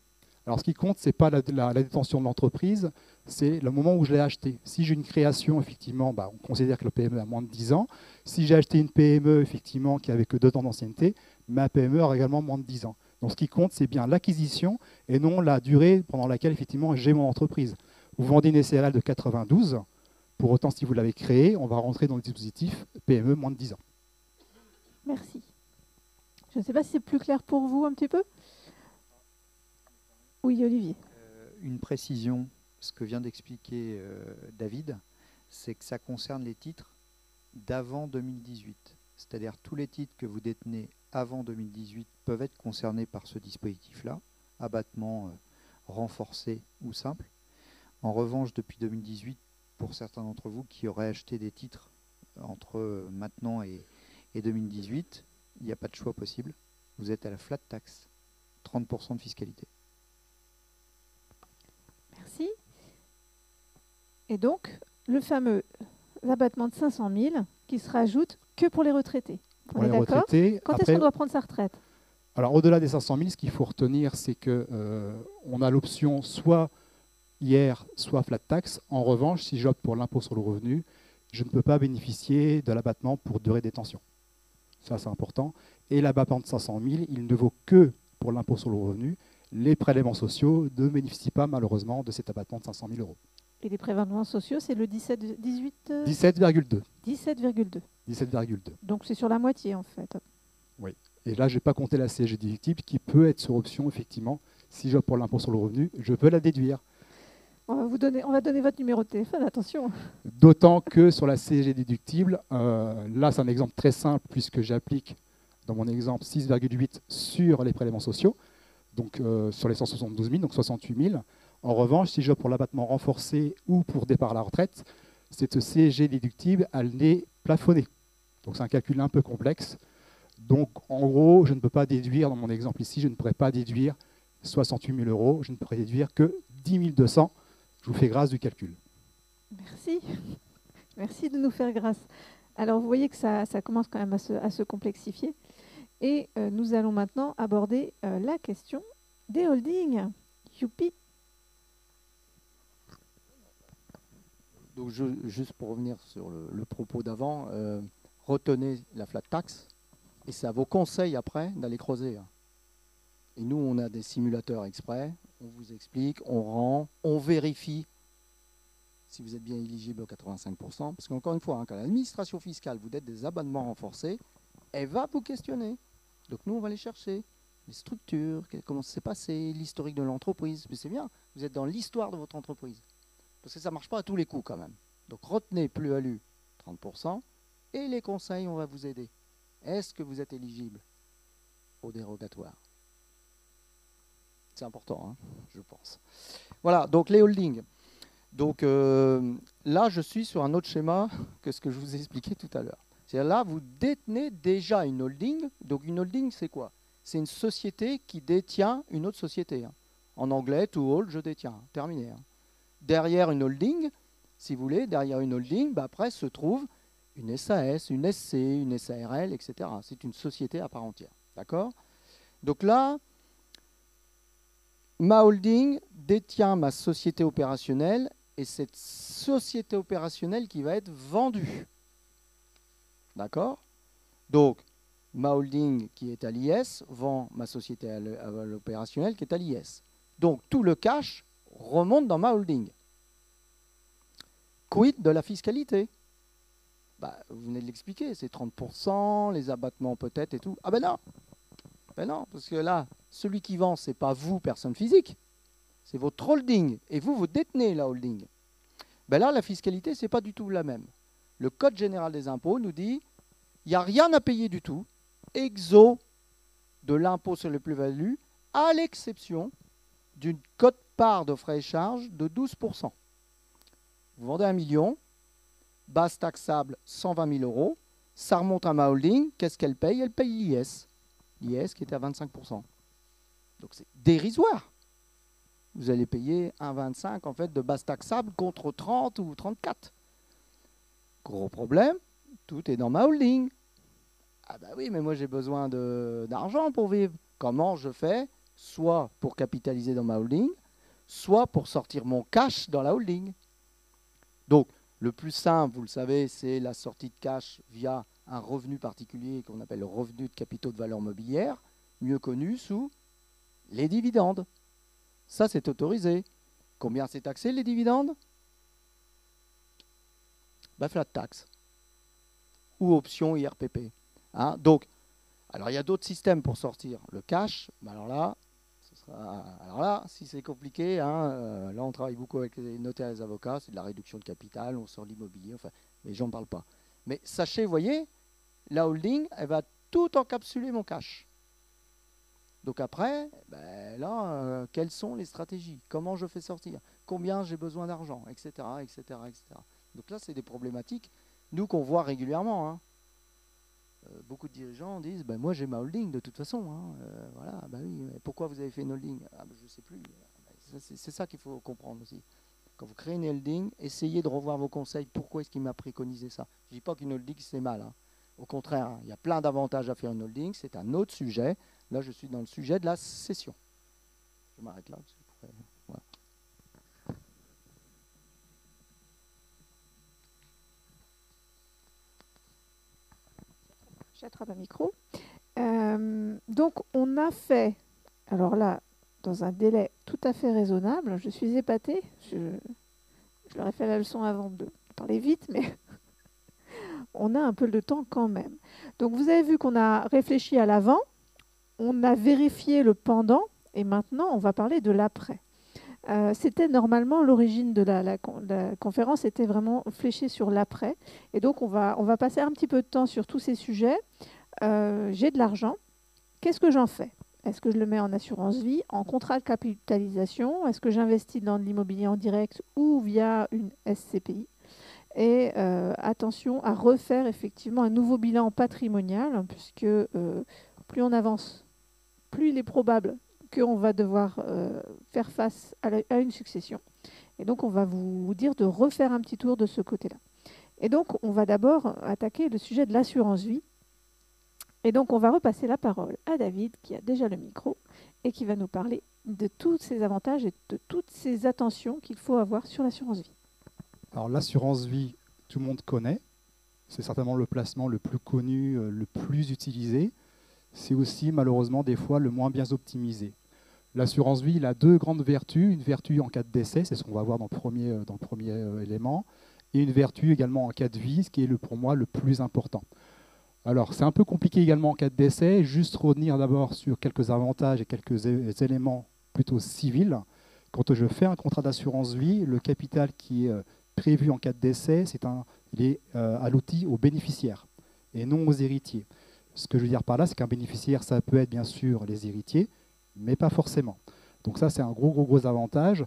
Alors, ce qui compte, ce n'est pas la détention de l'entreprise, c'est le moment où je l'ai acheté. Si j'ai une création, effectivement, on considère que le PME a moins de 10 ans. Si j'ai acheté une PME, effectivement, qui n'avait que 2 ans d'ancienneté, ma PME aura également moins de 10 ans. Donc, ce qui compte, c'est bien l'acquisition et non la durée pendant laquelle, effectivement, j'ai mon entreprise. Vous vendez une SARL de 92, pour autant, si vous l'avez créée, on va rentrer dans le dispositif PME moins de 10 ans. Merci. Je ne sais pas si c'est plus clair pour vous un petit peu. Oui, Olivier. Une précision, ce que vient d'expliquer David, c'est que ça concerne les titres d'avant 2018. C'est-à-dire tous les titres que vous détenez avant 2018 peuvent être concernés par ce dispositif-là, abattement renforcé ou simple. En revanche, depuis 2018, pour certains d'entre vous qui auraient acheté des titres entre maintenant et 2018, il n'y a pas de choix possible. Vous êtes à la flat tax, 30% de fiscalité. Merci. Et donc, le fameux abattement de 500 000 qui se rajoute que pour les retraités. On est d'accord? Quand est-ce qu'on doit prendre sa retraite? Alors, au-delà des 500 000, ce qu'il faut retenir, c'est qu'on a l'option soit IR, soit flat tax. En revanche, si j'opte pour l'impôt sur le revenu, je ne peux pas bénéficier de l'abattement pour durée de détention. ça c'est important, et l'abattement de 500 000, il ne vaut que pour l'impôt sur le revenu. Les prélèvements sociaux ne bénéficient pas malheureusement de cet abattement de 500 000 euros. Et les prélèvements sociaux, c'est le 17,2. 17,2. 17,2. Donc c'est sur la moitié en fait. Oui. Et là, je n'ai pas compté la CSG déductible qui peut être sur option, effectivement. Si j'opte pour l'impôt sur le revenu, je peux la déduire. On va donner votre numéro de téléphone, attention. D'autant que sur la CSG déductible, là c'est un exemple très simple puisque j'applique dans mon exemple 6,8 sur les prélèvements sociaux, donc sur les 172 000, donc 68 000. En revanche, si j'opte pour l'abattement renforcé ou pour départ à la retraite, cette CSG déductible, elle est plafonnée. Donc c'est un calcul un peu complexe. Donc en gros, je ne peux pas déduire, dans mon exemple ici, je ne pourrais pas déduire 68 000 euros, je ne pourrais déduire que 10 200. Je vous fais grâce du calcul. Merci. Merci de nous faire grâce. Alors vous voyez que ça commence quand même à se complexifier. Et nous allons maintenant aborder la question des holdings. Youpi. Donc juste pour revenir sur le propos d'avant, retenez la flat tax et c'est à vos conseils après d'aller creuser. Et nous, on a des simulateurs exprès, on vous explique, on rend, on vérifie si vous êtes bien éligible aux 85%. Parce qu'encore une fois, quand l'administration fiscale vous donne des abonnements renforcés, elle va vous questionner. Donc nous, on va les chercher. Les structures, comment ça s'est passé, l'historique de l'entreprise. Mais c'est bien, vous êtes dans l'histoire de votre entreprise. Parce que ça ne marche pas à tous les coups quand même. Donc retenez plus-value 30% et les conseils, on va vous aider. Est-ce que vous êtes éligible au dérogatoire? C'est important, hein, je pense. Voilà, donc les holdings. Donc là, je suis sur un autre schéma que ce que je vous ai expliqué tout à l'heure. C'est-à-dire là, vous détenez déjà une holding. Donc une holding, c'est quoi? C'est une société qui détient une autre société. En anglais, to hold, je détiens. Terminé. Derrière une holding, si vous voulez, derrière une holding, après se trouve une SAS, une SC, une SARL, etc. C'est une société à part entière. D'accord? Donc là, ma holding détient ma société opérationnelle et cette société opérationnelle qui va être vendue. D'accord? Donc, ma holding qui est à l'IS vend ma société à l'opérationnel qui est à l'IS. Donc, tout le cash remonte dans ma holding. Quid de la fiscalité? Vous venez de l'expliquer, c'est 30%, les abattements peut-être et tout. Ah ben non! Ben non, parce que là, celui qui vend, ce n'est pas vous, personne physique, c'est votre holding. Et vous, vous détenez la holding. Ben là, la fiscalité, ce n'est pas du tout la même. Le Code général des impôts nous dit il n'y a rien à payer du tout, exo de l'impôt sur les plus-values, à l'exception d'une quote-part de frais et charges de 12%. Vous vendez 1 million, base taxable 120 000 euros, ça remonte à ma holding, qu'est-ce qu'elle paye? Elle paye l'IS. L'IS qui était à 25%. Donc c'est dérisoire. Vous allez payer 1,25 en fait de base taxable contre 30 ou 34. Gros problème, tout est dans ma holding. Ah bah oui, mais moi j'ai besoin d'argent pour vivre. Comment je fais? Soit pour capitaliser dans ma holding, soit pour sortir mon cash dans la holding. Donc le plus simple, vous le savez, c'est la sortie de cash via un revenu particulier qu'on appelle le revenu de capitaux de valeur mobilière, mieux connu sous les dividendes. Ça, c'est autorisé. Combien c'est taxé, les dividendes? Flat tax. Ou option IRPP. Donc, alors il y a d'autres systèmes pour sortir le cash. Mais alors là, si c'est compliqué, là on travaille beaucoup avec les notaires et les avocats, c'est de la réduction de capital, on sort l'immobilier, enfin, mais j'en parle pas. Mais sachez, voyez, la holding, elle va tout encapsuler mon cash. Donc après, quelles sont les stratégies? Comment je fais sortir? Combien j'ai besoin d'argent? Etc., etc., etc. Donc là, c'est des problématiques, nous, qu'on voit régulièrement. Beaucoup de dirigeants disent, moi j'ai ma holding de toute façon. Voilà, oui, pourquoi vous avez fait une holding? Je ne sais plus. C'est ça qu'il faut comprendre aussi. Quand vous créez une holding, essayez de revoir vos conseils. Pourquoi est-ce qu'il m'a préconisé ça? Je ne dis pas qu'une holding, c'est mal. Au contraire, il y a plein d'avantages à faire une holding. C'est un autre sujet. Là, je suis dans le sujet de la cession. Je m'arrête là. Voilà. J'attrape un micro. Donc, on a fait, alors là, dans un délai tout à fait raisonnable, je suis épatée. Je leur ai fait la leçon avant de parler vite, mais on a un peu de temps quand même. Donc, vous avez vu qu'on a réfléchi à l'avant, on a vérifié le pendant, et maintenant, on va parler de l'après. C'était normalement l'origine de la conférence, était vraiment fléchée sur l'après. Et donc, on va passer un petit peu de temps sur tous ces sujets. J'ai de l'argent. Qu'est-ce que j'en fais? Est-ce que je le mets en assurance vie, en contrat de capitalisation? Est-ce que j'investis dans de l'immobilier en direct ou via une SCPI? Et attention à refaire effectivement un nouveau bilan patrimonial, puisque plus on avance, plus il est probable qu'on va devoir faire face à une succession. Et donc, on va vous dire de refaire un petit tour de ce côté-là. Et donc, on va d'abord attaquer le sujet de l'assurance vie. Et donc, on va repasser la parole à David, qui a déjà le micro, et qui va nous parler de tous ces avantages et de toutes ces attentions qu'il faut avoir sur l'assurance vie. Alors, l'assurance vie, tout le monde connaît. C'est certainement le placement le plus connu, le plus utilisé. C'est aussi, malheureusement, des fois, le moins bien optimisé. L'assurance vie, il a deux grandes vertus. Une vertu en cas de décès, c'est ce qu'on va voir dans le premier élément, et une vertu également en cas de vie, ce qui est pour moi le plus important. Alors, c'est un peu compliqué également en cas de décès. Juste revenir d'abord sur quelques avantages et quelques éléments plutôt civils. Quand je fais un contrat d'assurance vie, le capital qui est prévu en cas de décès, il est alloué aux bénéficiaires et non aux héritiers. Ce que je veux dire par là, c'est qu'un bénéficiaire, ça peut être bien sûr les héritiers, mais pas forcément. Donc ça, c'est un gros avantage.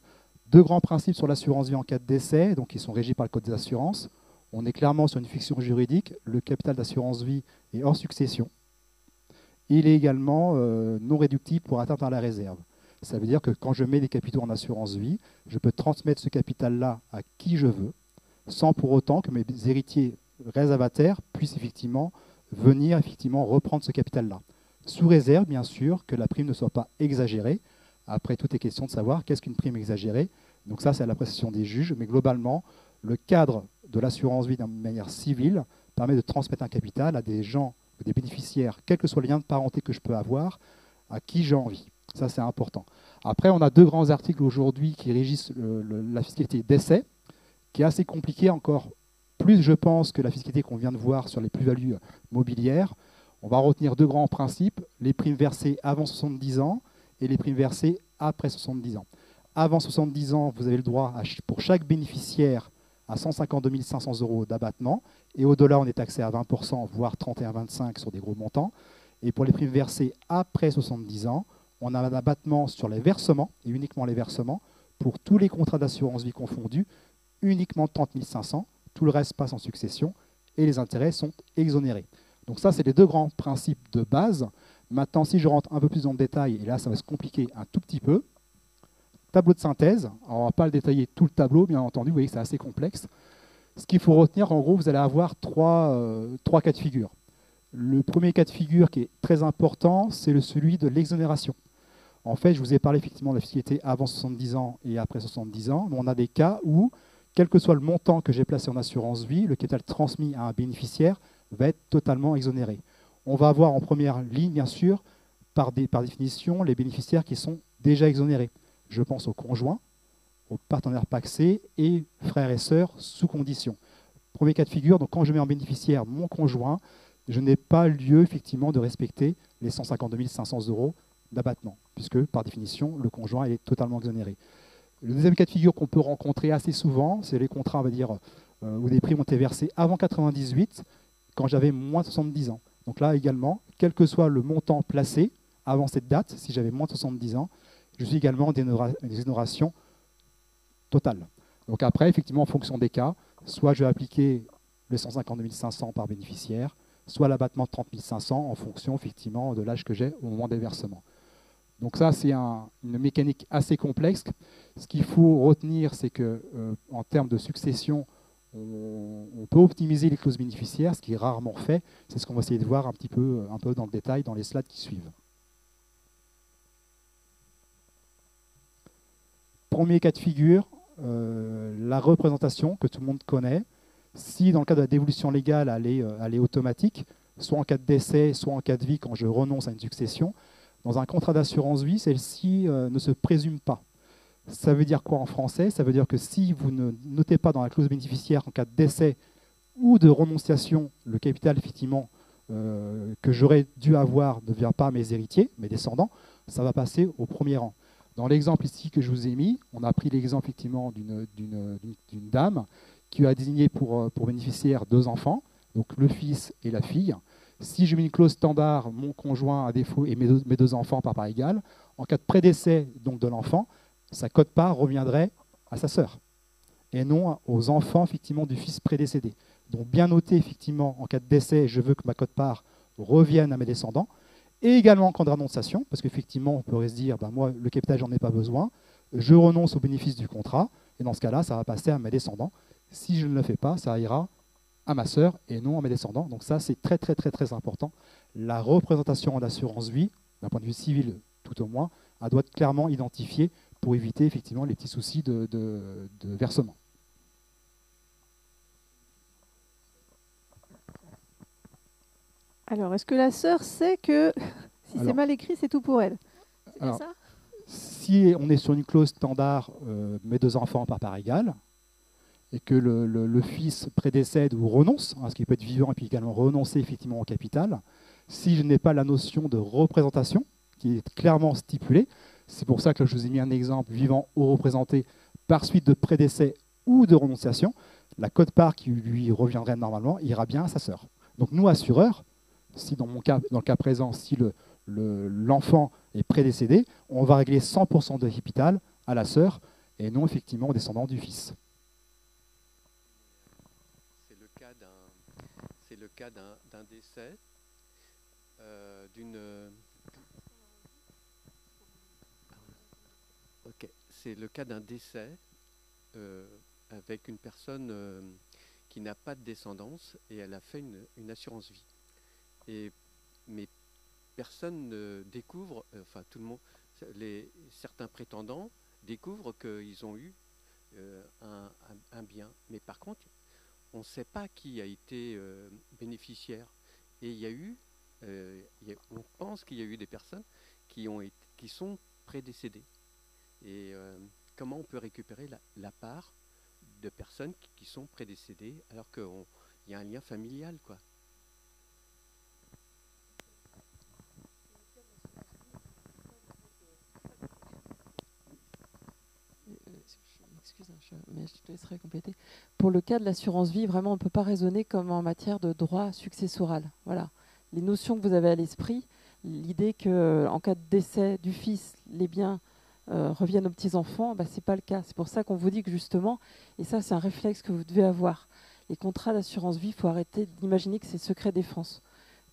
Deux grands principes sur l'assurance vie en cas de décès, donc qui sont régis par le Code des assurances. On est clairement sur une fiction juridique. Le capital d'assurance vie est hors succession. Il est également non réductible pour atteinte à la réserve. Ça veut dire que quand je mets des capitaux en assurance vie, je peux transmettre ce capital-là à qui je veux, sans pour autant que mes héritiers réservataires puissent effectivement venir reprendre ce capital-là. Sous réserve, bien sûr, que la prime ne soit pas exagérée. Après, tout est question de savoir qu'est-ce qu'une prime exagérée. Donc ça, c'est à l'appréciation des juges. Mais globalement, le cadre de l'assurance vie d'une manière civile permet de transmettre un capital à des gens, des bénéficiaires, quel que soit le lien de parenté que je peux avoir, à qui j'ai envie. Ça, c'est important. Après, on a deux grands articles aujourd'hui qui régissent la fiscalité décès, qui est assez compliquée encore, plus je pense que la fiscalité qu'on vient de voir sur les plus-values mobilières. On va retenir deux grands principes, les primes versées avant 70 ans et les primes versées après 70 ans. Avant 70 ans, vous avez le droit, pour chaque bénéficiaire, à 152 500 € d'abattement. Et au-delà, on est taxé à 20%, voire 31,25% sur des gros montants. Et pour les primes versées après 70 ans, on a un abattement sur les versements, et uniquement les versements, pour tous les contrats d'assurance vie confondus, uniquement 30 500. Tout le reste passe en succession et les intérêts sont exonérés. Donc ça, c'est les deux grands principes de base. Maintenant, si je rentre un peu plus dans le détail, et là, ça va se compliquer un tout petit peu. Tableau de synthèse. Alors, on ne va pas le détailler tout le tableau, bien entendu. Vous voyez que c'est assez complexe. Ce qu'il faut retenir, en gros, vous allez avoir trois cas de figure. Le premier cas de figure qui est très important, c'est celui de l'exonération. En fait, je vous ai parlé effectivement de la fiscalité avant 70 ans et après 70 ans. Mais on a des cas où, quel que soit le montant que j'ai placé en assurance vie, le capital transmis à un bénéficiaire va être totalement exonéré. On va avoir en première ligne, bien sûr, par définition, les bénéficiaires qui sont déjà exonérés. Je pense aux conjoints, aux partenaires pacsés et frères et sœurs sous condition. Premier cas de figure, donc quand je mets en bénéficiaire mon conjoint, je n'ai pas lieu effectivement de respecter les 152 500 € d'abattement, puisque par définition, le conjoint est totalement exonéré. Le deuxième cas de figure qu'on peut rencontrer assez souvent, c'est les contrats, on va dire, où des primes ont été versées avant 98, quand j'avais moins de 70 ans. Donc là également, quel que soit le montant placé avant cette date, si j'avais moins de 70 ans, je suis également en exonération totale. Donc après, effectivement, en fonction des cas, soit je vais appliquer les 152 500 par bénéficiaire, soit l'abattement de 30 500 en fonction effectivement de l'âge que j'ai au moment des versements. Donc ça, c'est une mécanique assez complexe. Ce qu'il faut retenir, c'est qu'en termes de succession, on peut optimiser les clauses bénéficiaires, ce qui est rarement fait. C'est ce qu'on va essayer de voir un peu dans le détail dans les slides qui suivent. Premier cas de figure, la représentation que tout le monde connaît. Si dans le cas de la dévolution légale, elle est automatique, soit en cas de décès, soit en cas de vie quand je renonce à une succession. Dans un contrat d'assurance vie, celle-ci ne se présume pas. Ça veut dire quoi en français? Ça veut dire que si vous ne notez pas dans la clause bénéficiaire en cas de décès ou de renonciation, le capital effectivement que j'aurais dû avoir ne vient pas à mes héritiers, mes descendants, ça va passer au premier rang. Dans l'exemple ici que je vous ai mis, on a pris l'exemple effectivement d'une dame qui a désigné pour bénéficiaire 2 enfants, donc le fils et la fille. Si je mets une clause standard, mon conjoint à défaut et mes deux enfants par part égale, en cas de prédécès donc de l'enfant, sa quote-part reviendrait à sa sœur et non aux enfants effectivement du fils prédécédé. Donc bien noter effectivement en cas de décès, je veux que ma quote-part revienne à mes descendants. Et également en cas de renonciation, parce qu'effectivement on pourrait se dire, ben moi le capital j'en ai pas besoin, je renonce au bénéfice du contrat, et dans ce cas-là ça va passer à mes descendants. Si je ne le fais pas, ça ira à ma sœur et non à mes descendants. Donc ça c'est très très très très important. La représentation en assurance vie, d'un point de vue civil tout au moins, elle doit être clairement identifiée pour éviter effectivement les petits soucis de versement. Alors, est-ce que la sœur sait que si c'est mal écrit, c'est tout pour elle? C'est bien ça? Si on est sur une clause standard, mes 2 enfants par part égale, et que le fils prédécède ou renonce, hein, ce qui peut être vivant et puis également renoncer effectivement au capital, si je n'ai pas la notion de représentation, qui est clairement stipulée, c'est pour ça que je vous ai mis un exemple vivant ou représenté par suite de prédécès ou de renonciation, la quote-part qui lui reviendrait normalement ira bien à sa sœur. Donc nous, assureurs, si dans le cas présent, si l'enfant est prédécédé, on va régler 100% de capital à la sœur et non effectivement aux descendants du fils. C'est le cas d'un décès, c'est le cas d'un décès avec une personne qui n'a pas de descendance et elle a fait une assurance vie. Mais personne ne découvre, enfin tout le monde, certains prétendants découvrent qu'ils ont eu un bien. Mais par contre, on ne sait pas qui a été bénéficiaire. Et il y a eu, on pense qu'il y a eu des personnes qui sont prédécédées. Et comment on peut récupérer la part de personnes qui sont prédécédées alors qu'il y a un lien familial, quoi. Excuse, mais je te laisserai compléter. Pour le cas de l'assurance vie, vraiment, on ne peut pas raisonner comme en matière de droit successoral. Voilà. Les notions que vous avez à l'esprit, l'idée qu'en cas de décès du fils, les biens reviennent aux petits-enfants, ce n'est pas le cas. C'est pour ça qu'on vous dit que justement, et ça c'est un réflexe que vous devez avoir, les contrats d'assurance vie, il faut arrêter d'imaginer que c'est secret défense.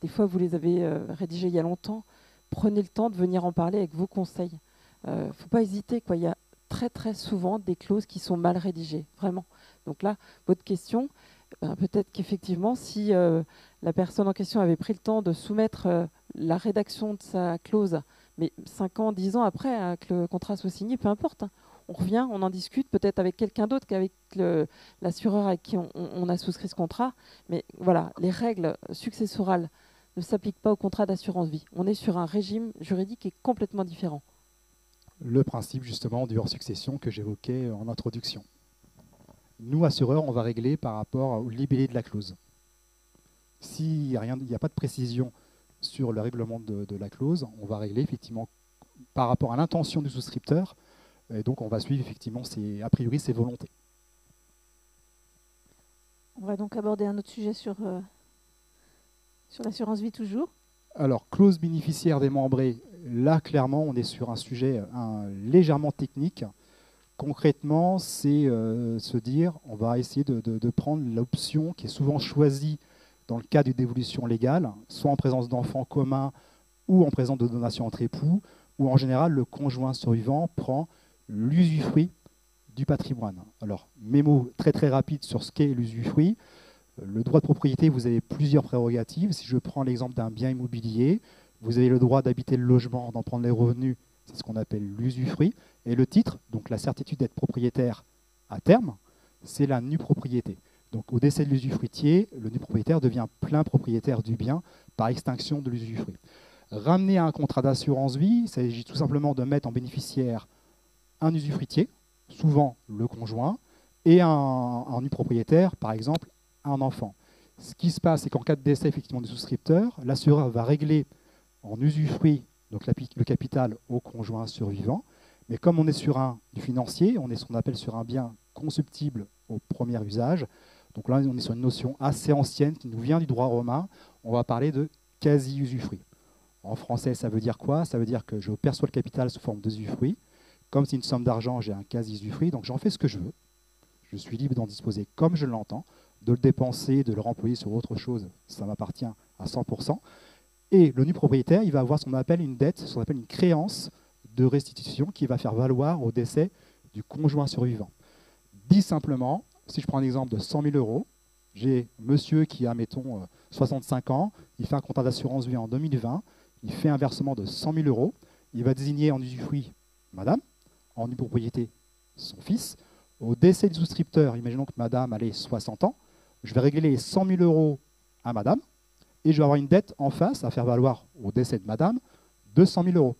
Des fois, vous les avez rédigés il y a longtemps. Prenez le temps de venir en parler avec vos conseils. Il ne faut pas hésiter, quoi. Il y a très très souvent des clauses qui sont mal rédigées, vraiment. Donc là, votre question, peut-être qu'effectivement, si la personne en question avait pris le temps de soumettre la rédaction de sa clause, mais 5 ans, 10 ans après que le contrat soit signé, peu importe, hein. On revient, on en discute peut-être avec quelqu'un d'autre qu'avec l'assureur avec qui on a souscrit ce contrat. Mais voilà, les règles successorales ne s'appliquent pas au contrat d'assurance vie. On est sur un régime juridique qui est complètement différent. Le principe justement du hors-succession que j'évoquais en introduction. Nous, assureurs, on va régler par rapport au libellé de la clause. S'il n'y a pas de précision sur le règlement de la clause, on va régler effectivement par rapport à l'intention du souscripteur, et donc on va suivre effectivement a priori ses volontés. On va donc aborder un autre sujet sur l'assurance vie toujours. Alors, clause bénéficiaire démembrée, là clairement on est sur un sujet légèrement technique. Concrètement, c'est se dire, on va essayer de prendre l'option qui est souvent choisie dans le cas d'une dévolution légale, soit en présence d'enfants communs ou en présence de donation entre époux, où en général le conjoint survivant prend l'usufruit du patrimoine. Alors, mémo très très rapide sur ce qu'est l'usufruit. Le droit de propriété, vous avez plusieurs prérogatives. Si je prends l'exemple d'un bien immobilier, vous avez le droit d'habiter le logement, d'en prendre les revenus, c'est ce qu'on appelle l'usufruit. Et le titre, donc la certitude d'être propriétaire à terme, c'est la nue propriété. Donc au décès de l'usufruitier, le nu propriétaire devient plein propriétaire du bien par extinction de l'usufruit. Ramener à un contrat d'assurance vie, il s'agit tout simplement de mettre en bénéficiaire un usufruitier, souvent le conjoint, et un nu propriétaire, par exemple un enfant. Ce qui se passe, c'est qu'en cas de décès effectivement du souscripteur, l'assureur va régler en usufruit donc le capital au conjoint survivant. Mais comme on est sur du financier, on est ce qu'on appelle sur un bien consuptible au premier usage. Donc là, on est sur une notion assez ancienne qui nous vient du droit romain. On va parler de quasi-usufruit. En français, ça veut dire quoi? Ça veut dire que je perçois le capital sous forme d'usufruit. Comme c'est une somme d'argent, j'ai un quasi-usufruit, donc j'en fais ce que je veux. Je suis libre d'en disposer comme je l'entends, de le dépenser, de le remployer sur autre chose, ça m'appartient à 100%. Et le nu propriétaire, il va avoir ce qu'on appelle une dette, ce qu'on appelle une créance de restitution qui va faire valoir au décès du conjoint survivant. Dit simplement, si je prends un exemple de 100 000 euros, j'ai monsieur qui a, mettons, 65 ans, il fait un contrat d'assurance vie en 2020, il fait un versement de 100 000 euros, il va désigner en usufruit madame, en nue propriété son fils. Au décès du souscripteur, imaginons que madame ait 60 ans, je vais régler les 100 000 euros à madame, et je vais avoir une dette en face à faire valoir au décès de madame de 100 000 euros.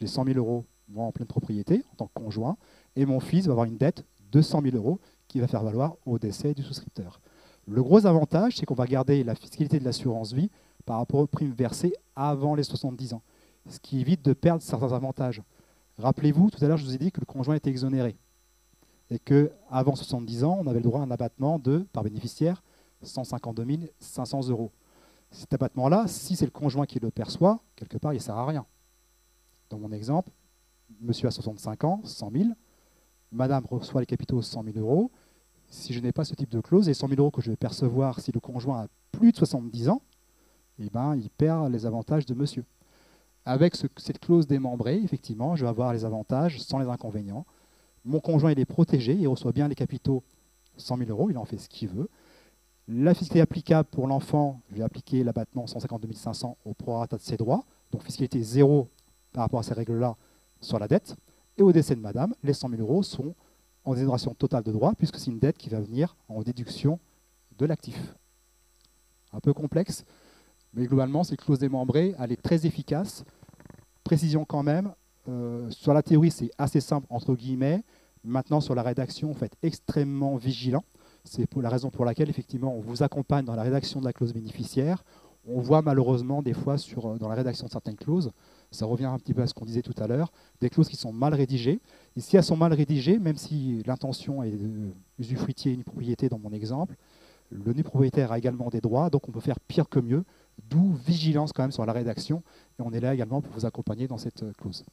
J'ai 100 000 euros, moi, en pleine propriété, en tant que conjoint, et mon fils va avoir une dette de 100 000 euros qui va faire valoir au décès du souscripteur. Le gros avantage, c'est qu'on va garder la fiscalité de l'assurance vie par rapport aux primes versées avant les 70 ans, ce qui évite de perdre certains avantages. Rappelez-vous, tout à l'heure, je vous ai dit que le conjoint était exonéré et qu'avant 70 ans, on avait le droit à un abattement de, par bénéficiaire, 152 500 euros. Cet abattement-là, si c'est le conjoint qui le perçoit, quelque part, il ne sert à rien. Dans mon exemple, monsieur a 65 ans, 100 000, madame reçoit les capitaux 100 000 euros. Si je n'ai pas ce type de clause, les 100 000 euros que je vais percevoir si le conjoint a plus de 70 ans, eh ben, il perd les avantages de monsieur. Avec cette clause démembrée, effectivement, je vais avoir les avantages sans les inconvénients. Mon conjoint, il est protégé, il reçoit bien les capitaux 100 000 euros, il en fait ce qu'il veut. La fiscalité applicable pour l'enfant, je vais appliquer l'abattement 152 500 au prorata de ses droits, donc fiscalité zéro par rapport à ces règles-là sur la dette. Et au décès de madame, les 100 000 euros sont en exonération totale de droits, puisque c'est une dette qui va venir en déduction de l'actif. Un peu complexe, mais globalement, cette clause démembrée, elle est très efficace. Précision quand même, sur la théorie, c'est assez simple, entre guillemets. Maintenant, sur la rédaction, il faut être extrêmement vigilant. C'est la raison pour laquelle, effectivement, on vous accompagne dans la rédaction de la clause bénéficiaire. On voit malheureusement des fois dans la rédaction de certaines clauses, ça revient un petit peu à ce qu'on disait tout à l'heure, des clauses qui sont mal rédigées. Et si elles sont mal rédigées, même si l'intention est usufruitier une propriété dans mon exemple, le nu propriétaire a également des droits, donc on peut faire pire que mieux, d'où vigilance quand même sur la rédaction. Et on est là également pour vous accompagner dans cette clause.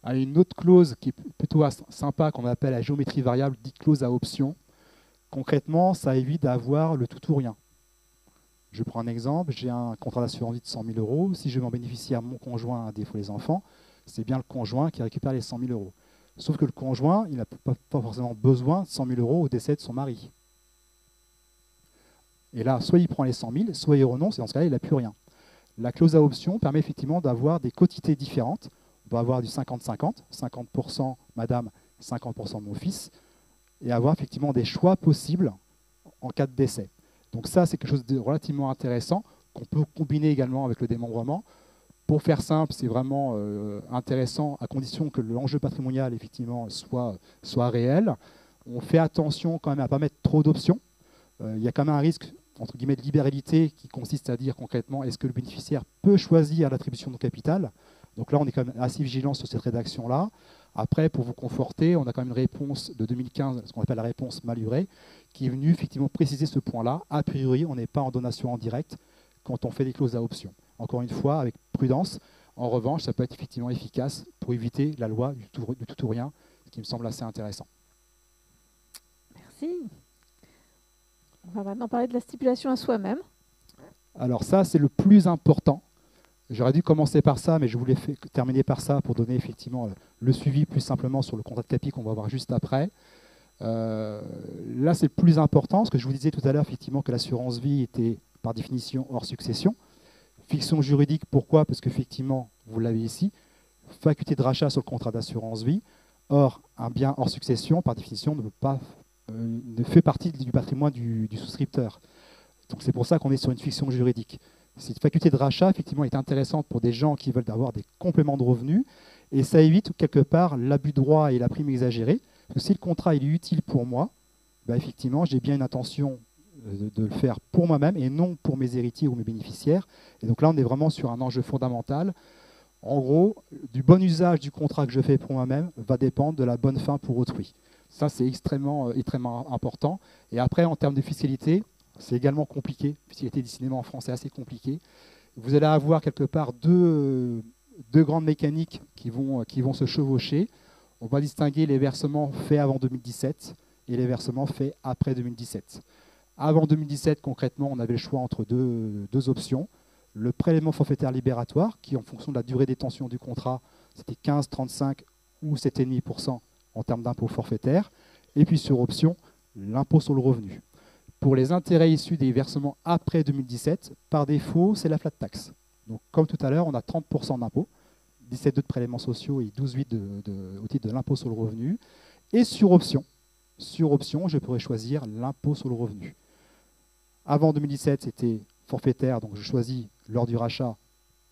Une autre clause qui est plutôt sympa, qu'on appelle la géométrie variable, dite clause à option. Concrètement, ça évite d'avoir le tout ou rien. Je prends un exemple, j'ai un contrat d'assurance vie de 100 000 euros. Si je veux en bénéficier à mon conjoint, à défaut les enfants, c'est bien le conjoint qui récupère les 100 000 euros. Sauf que le conjoint, il n'a pas forcément besoin de 100 000 euros au décès de son mari. Et là, soit il prend les 100 000, soit il renonce, et dans ce cas-là, il n'a plus rien. La clause à option permet effectivement d'avoir des quotités différentes. On peut avoir du 50-50, 50% madame, 50% mon fils, et avoir effectivement des choix possibles en cas de décès. Donc ça, c'est quelque chose de relativement intéressant qu'on peut combiner également avec le démembrement. Pour faire simple, c'est vraiment intéressant à condition que l'enjeu patrimonial effectivement soit réel. On fait attention quand même à ne pas mettre trop d'options. Il y a quand même un risque entre guillemets de libéralité qui consiste à dire concrètement est-ce que le bénéficiaire peut choisir l'attribution de capital. Donc là, on est quand même assez vigilant sur cette rédaction-là. Après, pour vous conforter, on a quand même une réponse de 2015, ce qu'on appelle la réponse Maluré, qui est venue effectivement préciser ce point-là. A priori, on n'est pas en donation en direct quand on fait des clauses à option. Encore une fois, avec prudence. En revanche, ça peut être effectivement efficace pour éviter la loi du tout ou rien, ce qui me semble assez intéressant. Merci. On va maintenant parler de la stipulation à soi-même. Alors ça, c'est le plus important. J'aurais dû commencer par ça, mais je voulais terminer par ça pour donner effectivement le suivi plus simplement sur le contrat de capi qu'on va voir juste après. Là, c'est le plus important, parce que je vous disais tout à l'heure effectivement que l'assurance vie était par définition hors succession. Fiction juridique, pourquoi? Parce qu'effectivement, vous l'avez ici, faculté de rachat sur le contrat d'assurance vie. Or, un bien hors succession, par définition, ne fait partie du patrimoine du souscripteur. Donc c'est pour ça qu'on est sur une fiction juridique. Cette faculté de rachat, effectivement, est intéressante pour des gens qui veulent avoir des compléments de revenus, et ça évite quelque part l'abus de droit et la prime exagérée. Parce que si le contrat il est utile pour moi, bah, effectivement, j'ai bien une intention de le faire pour moi-même et non pour mes héritiers ou mes bénéficiaires. Et donc là, on est vraiment sur un enjeu fondamental. En gros, du bon usage du contrat que je fais pour moi-même va dépendre de la bonne fin pour autrui. Ça, c'est extrêmement important. Et après, en termes de fiscalité, c'est également compliqué. La fiscalité du cinéma en France est assez compliquée. Vous allez avoir quelque part deux grandes mécaniques qui vont se chevaucher. On va distinguer les versements faits avant 2017 et les versements faits après 2017. Avant 2017, concrètement, on avait le choix entre deux options. Le prélèvement forfaitaire libératoire, qui en fonction de la durée de détention du contrat, c'était 15, 35 ou 7,5% en termes d'impôt forfaitaire. Et puis sur option, l'impôt sur le revenu. Pour les intérêts issus des versements après 2017, par défaut, c'est la flat tax. Donc, comme tout à l'heure, on a 30% d'impôt, 17,2 de prélèvements sociaux et 12,8 au titre de l'impôt sur le revenu. Et sur option, je pourrais choisir l'impôt sur le revenu. Avant 2017, c'était forfaitaire, donc je choisis lors du rachat,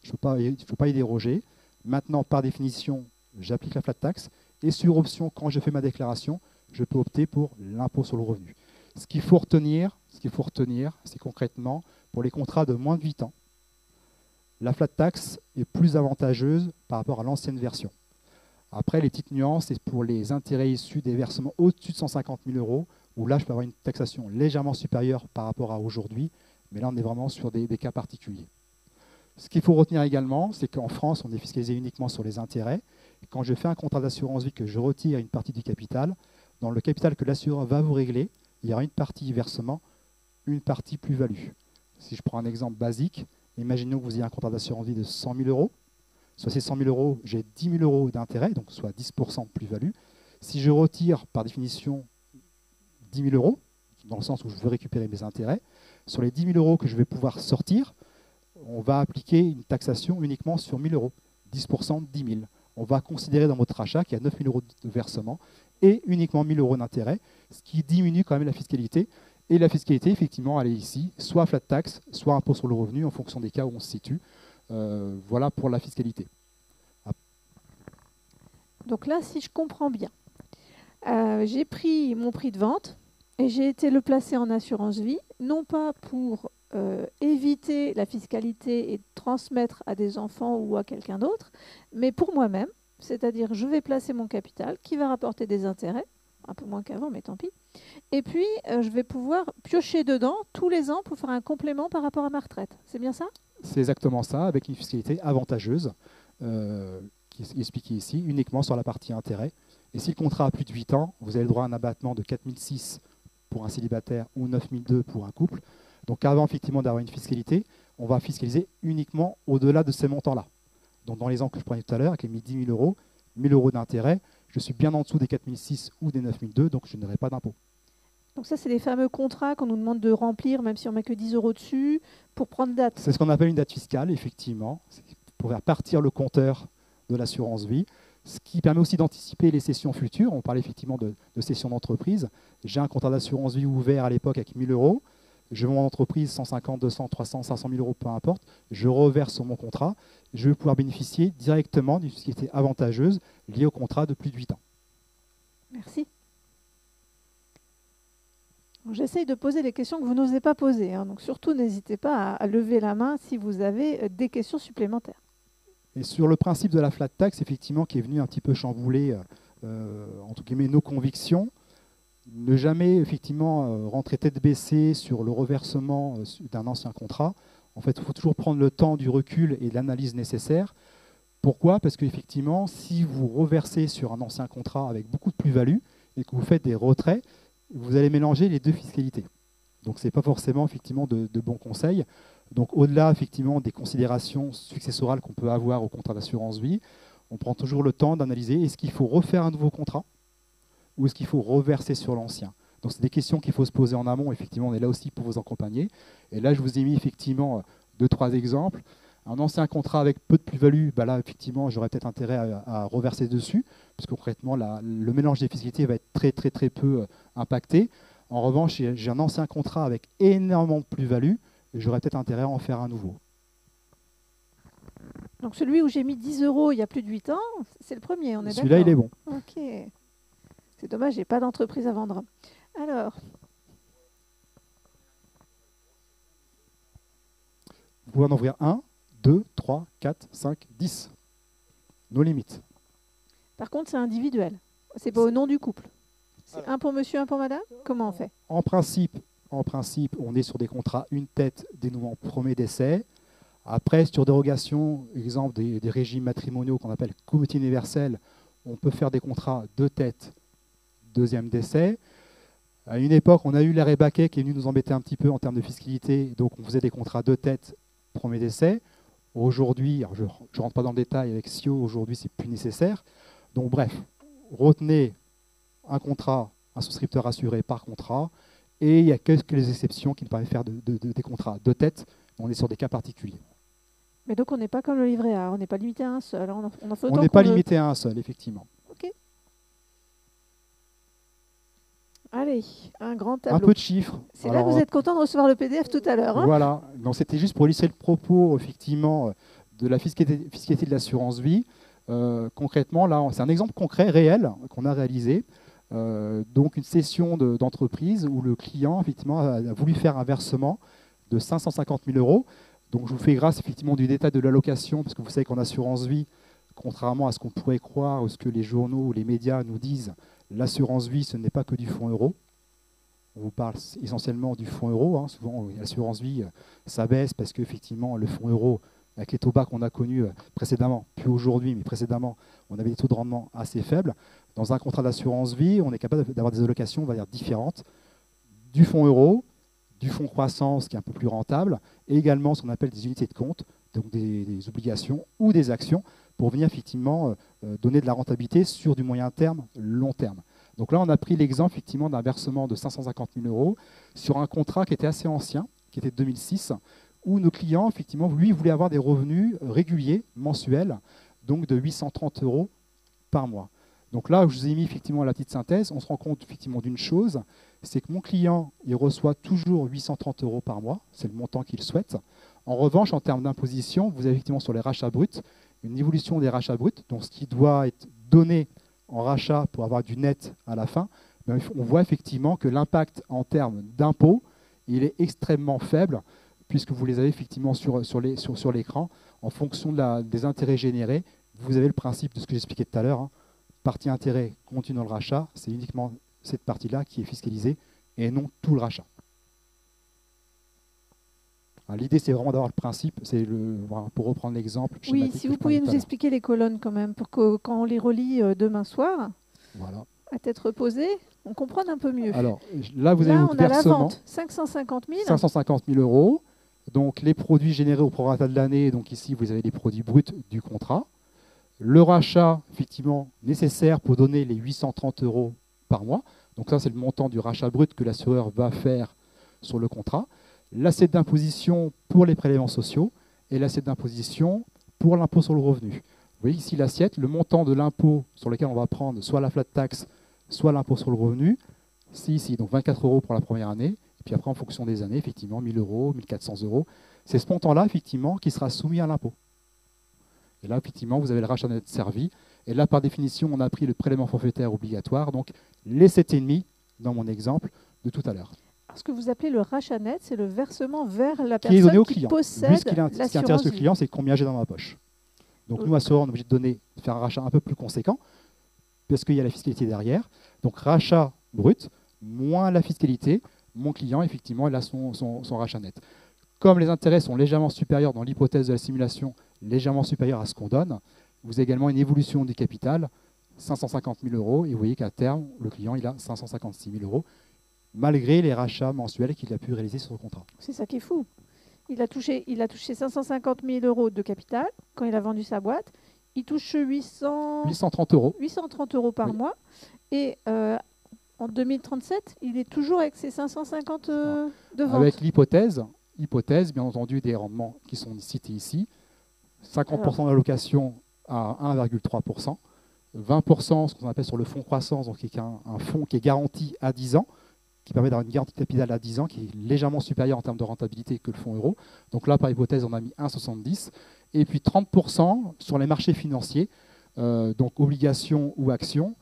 je ne peux pas y déroger. Maintenant, par définition, j'applique la flat tax. Et sur option, quand je fais ma déclaration, je peux opter pour l'impôt sur le revenu. Ce qu'il faut retenir, c'est concrètement, pour les contrats de moins de 8 ans, la flat tax est plus avantageuse par rapport à l'ancienne version. Après, les petites nuances, c'est pour les intérêts issus des versements au-dessus de 150 000 €, où là, je peux avoir une taxation légèrement supérieure par rapport à aujourd'hui, mais là, on est vraiment sur des cas particuliers. Ce qu'il faut retenir également, c'est qu'en France, on est fiscalisé uniquement sur les intérêts. Et quand je fais un contrat d'assurance vie, que je retire une partie du capital, dans le capital que l'assureur va vous régler, il y aura une partie versement, une partie plus-value. Si je prends un exemple basique, imaginons que vous ayez un contrat d'assurance vie de 100 000 €. Sur ces 100 000 €, j'ai 10 000 € d'intérêt, donc soit 10% de plus-value. Si je retire par définition 10 000 €, dans le sens où je veux récupérer mes intérêts, sur les 10 000 € que je vais pouvoir sortir, on va appliquer une taxation uniquement sur 1 000 €, 10% de 10 000. On va considérer dans votre achat qu'il y a 9 000 € de versement et uniquement 1 000 € d'intérêt, ce qui diminue quand même la fiscalité. Et la fiscalité, effectivement, elle est ici, soit flat tax, soit impôt sur le revenu, en fonction des cas où on se situe. Voilà pour la fiscalité. Donc là, si je comprends bien, j'ai pris mon prix de vente et j'ai été le placer en assurance vie, non pas pour éviter la fiscalité et transmettre à des enfants ou à quelqu'un d'autre, mais pour moi-même, c'est-à-dire je vais placer mon capital qui va rapporter des intérêts, un peu moins qu'avant, mais tant pis, et puis je vais pouvoir piocher dedans tous les ans pour faire un complément par rapport à ma retraite. C'est bien ça ? C'est exactement ça, avec une fiscalité avantageuse, qui est expliquée ici, uniquement sur la partie intérêt. Et si le contrat a plus de 8 ans, vous avez le droit à un abattement de 4 600 pour un célibataire ou 9 200 pour un couple. Donc avant effectivement d'avoir une fiscalité, on va fiscaliser uniquement au-delà de ces montants-là. Donc dans l'exemple que je prenais tout à l'heure, avec les 10 000 €, 1 000 € d'intérêt, je suis bien en dessous des 4 600 ou des 9 200, donc je n'aurai pas d'impôt. Donc ça, c'est les fameux contrats qu'on nous demande de remplir, même si on met que 10 € dessus, pour prendre date. C'est ce qu'on appelle une date fiscale, effectivement, pour faire partir le compteur de l'assurance vie, ce qui permet aussi d'anticiper les cessions futures. On parlait effectivement de cession d'entreprise. J'ai un contrat d'assurance vie ouvert à l'époque avec 1 000 €. Je vends mon entreprise 150, 200, 300, 500 000 €, peu importe. Je reverse sur mon contrat. Je vais pouvoir bénéficier directement d'une fiscalité avantageuse liée au contrat de plus de 8 ans. Merci. J'essaye de poser les questions que vous n'osez pas poser. Donc surtout, n'hésitez pas à lever la main si vous avez des questions supplémentaires. Et sur le principe de la flat tax, effectivement, qui est venu un petit peu chambouler entre guillemets, nos convictions, ne jamais effectivement rentrer tête baissée sur le reversement d'un ancien contrat. En fait, il faut toujours prendre le temps du recul et de l'analyse nécessaire. Pourquoi ? Parce qu'effectivement, si vous reversez sur un ancien contrat avec beaucoup de plus-value et que vous faites des retraits, vous allez mélanger les deux fiscalités. Donc, ce n'est pas forcément effectivement de bons conseils. Donc, au-delà effectivement des considérations successorales qu'on peut avoir au contrat d'assurance vie, on prend toujours le temps d'analyser est-ce qu'il faut refaire un nouveau contrat ou est-ce qu'il faut reverser sur l'ancien. Donc, c'est des questions qu'il faut se poser en amont. Effectivement, on est là aussi pour vous accompagner. Et là, je vous ai mis effectivement 2-3 exemples. Un ancien contrat avec peu de plus-value, bah là, effectivement, j'aurais peut-être intérêt à reverser dessus. puisque concrètement, le mélange des fiscalités va être très peu impacté. En revanche, j'ai un ancien contrat avec énormément de plus-value, et j'aurais peut-être intérêt à en faire un nouveau. Donc celui où j'ai mis 10 € il y a plus de 8 ans, c'est le premier, on est d'accord? Celui-là, il est bon. Ok. C'est dommage, j'ai pas d'entreprise à vendre. Alors, vous pouvez en ouvrir 1, 2, 3, 4, 5, 10. Nos limites. par contre, c'est individuel. C'est pas au nom du couple. C'est un pour monsieur, un pour madame? Comment on fait? En principe, on est sur des contrats une tête, dénouement premier décès. Après, sur dérogation, exemple des régimes matrimoniaux qu'on appelle communauté universelle, on peut faire des contrats deux têtes, deuxième décès. À une époque, on a eu l'arrêt Baquet qui est venu nous embêter un petit peu en termes de fiscalité, donc on faisait des contrats deux têtes, premier décès. Aujourd'hui, je ne rentre pas dans le détail avec SIO, aujourd'hui c'est plus nécessaire. Donc bref, retenez un contrat, un souscripteur assuré par contrat, et il y a quelques exceptions qui nous permettent de faire des contrats deux têtes. On est sur des cas particuliers. Mais donc on n'est pas comme le livret A, on n'est pas limité à un seul. On en fait autant On n'est qu'on pas veut. limité à un seul, effectivement. Ok. Allez, un grand Un tableau. peu de chiffres. C'est là que vous êtes content de recevoir le PDF tout à l'heure. Hein? Voilà, donc c'était juste pour lisser le propos effectivement de la fiscalité de l'assurance vie. Concrètement, là, c'est un exemple concret, réel, qu'on a réalisé. Donc une session d'entreprise où le client effectivement a voulu faire un versement de 550 000 €. Donc je vous fais grâce effectivement du détail de l'allocation, parce que vous savez qu'en assurance vie, contrairement à ce qu'on pourrait croire ou ce que les journaux ou les médias nous disent, l'assurance vie, ce n'est pas que du fonds euro. On vous parle essentiellement du fonds euro. Hein. Souvent, l'assurance vie, ça baisse parce qu'effectivement, le fonds euro, avec les taux bas qu'on a connus précédemment, plus aujourd'hui, mais précédemment, on avait des taux de rendement assez faibles. Dans un contrat d'assurance vie, on est capable d'avoir des allocations, on va dire, différentes, du fonds euro, du fonds croissance qui est un peu plus rentable, et également ce qu'on appelle des unités de compte, donc des obligations ou des actions, pour venir effectivement donner de la rentabilité sur du moyen terme, long terme. Donc là, on a pris l'exemple effectivement d'un versement de 550 000 € sur un contrat qui était assez ancien, qui était de 2006, où nos clients, effectivement, lui, voulaient avoir des revenus réguliers, mensuels, donc de 830 € par mois. Donc là, je vous ai mis effectivement la petite synthèse, on se rend compte effectivement d'une chose, c'est que mon client, il reçoit toujours 830 € par mois, c'est le montant qu'il souhaite. En revanche, en termes d'imposition, vous avez effectivement sur les rachats bruts, une évolution des rachats bruts, donc ce qui doit être donné en rachat pour avoir du net à la fin, on voit effectivement que l'impact en termes d'impôts, il est extrêmement faible, puisque vous les avez effectivement sur l'écran, en fonction des intérêts générés. Vous avez le principe de ce que j'expliquais tout à l'heure, hein. Partie intérêt contenu dans le rachat, c'est uniquement cette partie-là qui est fiscalisée et non tout le rachat. L'idée, c'est vraiment d'avoir le principe, pour reprendre l'exemple. Oui, si vous pouviez nous expliquer les colonnes quand même, pour que quand on les relit demain soir, voilà, à tête reposée, on comprenne un peu mieux. Alors là, vous avez votre on a versement, la vente, 550 000. 550 000 €. Donc les produits générés au prorata de l'année, donc ici, vous avez les produits bruts du contrat. Le rachat, effectivement, nécessaire pour donner les 830 € par mois. Donc ça, c'est le montant du rachat brut que l'assureur va faire sur le contrat. L'assiette d'imposition pour les prélèvements sociaux et l'assiette d'imposition pour l'impôt sur le revenu. Vous voyez ici l'assiette, le montant de l'impôt sur lequel on va prendre soit la flat tax, soit l'impôt sur le revenu. C'est ici, donc 24 € pour la première année. Et puis après, en fonction des années, effectivement, 1 000 €, 1 400 €. C'est ce montant-là, effectivement, qui sera soumis à l'impôt. Et là, effectivement, vous avez le rachat net servi. Et là, par définition, on a pris le prélèvement forfaitaire obligatoire, donc les 7,5 dans mon exemple de tout à l'heure. Ce que vous appelez le rachat net, c'est le versement vers la Qui est donné personne au qui client. possède Vu ce qui intéresse le l'assurance vie. client, c'est combien j'ai dans ma poche. Donc nous, assureurs, on est obligé de faire un rachat un peu plus conséquent, parce qu'il y a la fiscalité derrière. Donc rachat brut, moins la fiscalité, mon client, effectivement, il a son rachat net. Comme les intérêts sont légèrement supérieurs dans l'hypothèse de la simulation, légèrement supérieurs à ce qu'on donne, vous avez également une évolution du capital, 550 000 €, et vous voyez qu'à terme, le client, il a 556 000 €, malgré les rachats mensuels qu'il a pu réaliser sur le contrat. C'est ça qui est fou. Il a touché 550 000 € de capital quand il a vendu sa boîte. Il touche 830 €. 830 € par Oui. mois. Et en 2037, il est toujours avec ses 550 de vente. Avec l'hypothèse, bien entendu, des rendements qui sont cités ici, 50% d'allocation à 1,3%, 20%, ce qu'on appelle sur le fonds croissance, donc qui est un fonds qui est garanti à 10 ans, qui permet d'avoir une garantie de capital à 10 ans, qui est légèrement supérieure en termes de rentabilité que le fonds euro. Donc là, par hypothèse, on a mis 1,70. Et puis 30% sur les marchés financiers, donc obligations ou actions,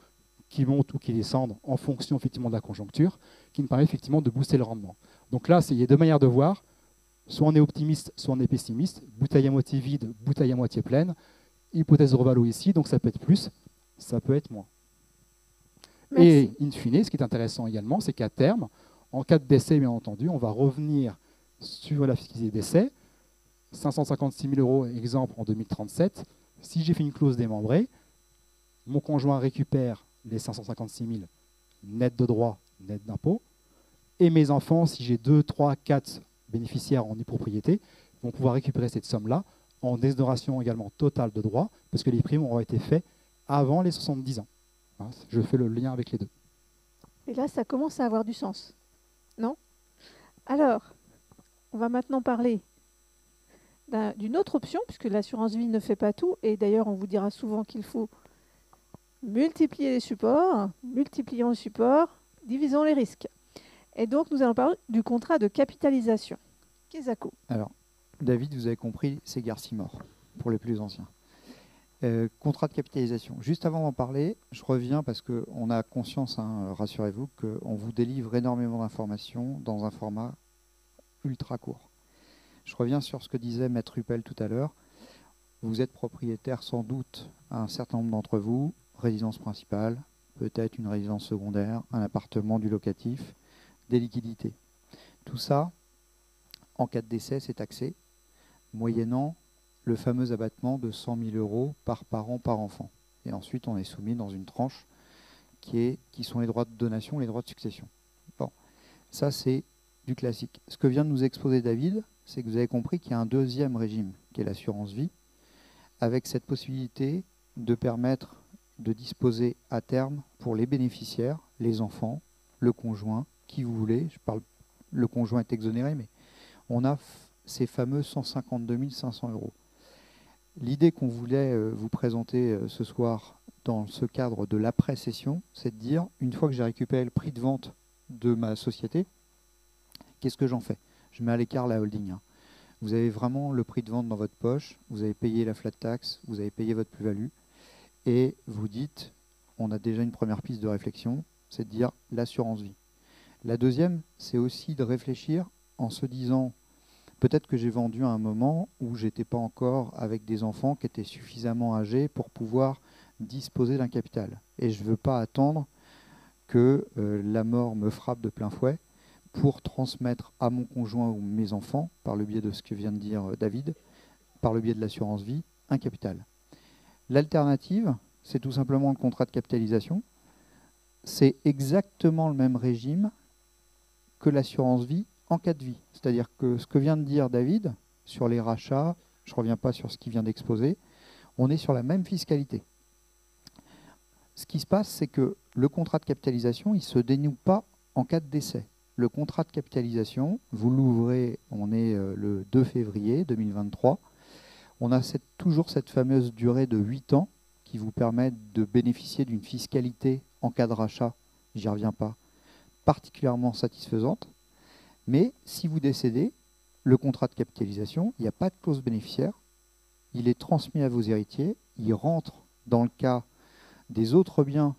qui montent ou qui descendent en fonction effectivement de la conjoncture, qui nous permet effectivement de booster le rendement. Donc là, il y a deux manières de voir. Soit on est optimiste, soit on est pessimiste. Bouteille à moitié vide, bouteille à moitié pleine. Hypothèse de revalo ici, donc ça peut être plus, ça peut être moins. Merci. Et in fine, ce qui est intéressant également, c'est qu'à terme, en cas de décès, bien entendu, on va revenir sur la fiscalité décès. 556 000 euros, exemple, en 2037. Si j'ai fait une clause démembrée, mon conjoint récupère les 556 000 net de droit, net d'impôt. Et mes enfants, si j'ai 2, 3, 4 bénéficiaires en propriété, vont pouvoir récupérer cette somme-là en exonération également totale de droit, parce que les primes auront été faits avant les 70 ans. Voilà, je fais le lien avec les deux. Et là, ça commence à avoir du sens. Non? Alors, on va maintenant parler d'une autre option, puisque l'assurance vie ne fait pas tout. Et d'ailleurs, on vous dira souvent qu'il faut multiplier les supports. Multiplions les supports, divisons les risques. Et donc, nous allons parler du contrat de capitalisation. Kezako. Alors, David, vous avez compris, c'est Garcimore, pour les plus anciens. Contrat de capitalisation. Juste avant d'en parler, je reviens parce qu'on a conscience, hein, rassurez-vous, qu'on vous délivre énormément d'informations dans un format ultra court. Je reviens sur ce que disait Maître Ruppel tout à l'heure. Vous êtes propriétaire sans doute, un certain nombre d'entre vous, résidence principale, peut-être une résidence secondaire, un appartement, du locatif, des liquidités. Tout ça, en cas de décès, c'est taxé, moyennant le fameux abattement de 100 000 euros par parent, par enfant. Et ensuite, on est soumis dans une tranche qui sont les droits de donation, les droits de succession. Bon, ça c'est du classique. Ce que vient de nous exposer David, c'est que vous avez compris qu'il y a un deuxième régime, qui est l'assurance vie, avec cette possibilité de permettre de disposer à terme pour les bénéficiaires, les enfants, le conjoint, qui vous voulez. Le conjoint est exonéré, mais on a ces fameux 152 500 euros. L'idée qu'on voulait vous présenter ce soir dans ce cadre de l'après-session, c'est de dire, une fois que j'ai récupéré le prix de vente de ma société, qu'est-ce que j'en fais? Je mets à l'écart la holding. Vous avez vraiment le prix de vente dans votre poche, vous avez payé la flat tax, vous avez payé votre plus-value, et vous dites, on a déjà une première piste de réflexion, c'est de dire l'assurance vie. La deuxième, c'est aussi de réfléchir en se disant, peut-être que j'ai vendu à un moment où j'étais pas encore avec des enfants qui étaient suffisamment âgés pour pouvoir disposer d'un capital. Et je ne veux pas attendre que la mort me frappe de plein fouet pour transmettre à mon conjoint ou mes enfants, par le biais de ce que vient de dire David, par le biais de l'assurance vie, un capital. L'alternative, c'est tout simplement le contrat de capitalisation. C'est exactement le même régime que l'assurance vie en cas de vie. C'est-à-dire que ce que vient de dire David sur les rachats, je ne reviens pas sur ce qu'il vient d'exposer, on est sur la même fiscalité. Ce qui se passe, c'est que le contrat de capitalisation, il ne se dénoue pas en cas de décès. Le contrat de capitalisation, vous l'ouvrez, on est le 2 février 2023, on a toujours cette fameuse durée de 8 ans qui vous permet de bénéficier d'une fiscalité en cas de rachat, j'y reviens pas, particulièrement satisfaisante. Mais si vous décédez, le contrat de capitalisation, il n'y a pas de clause bénéficiaire, il est transmis à vos héritiers, il rentre dans le cas des autres biens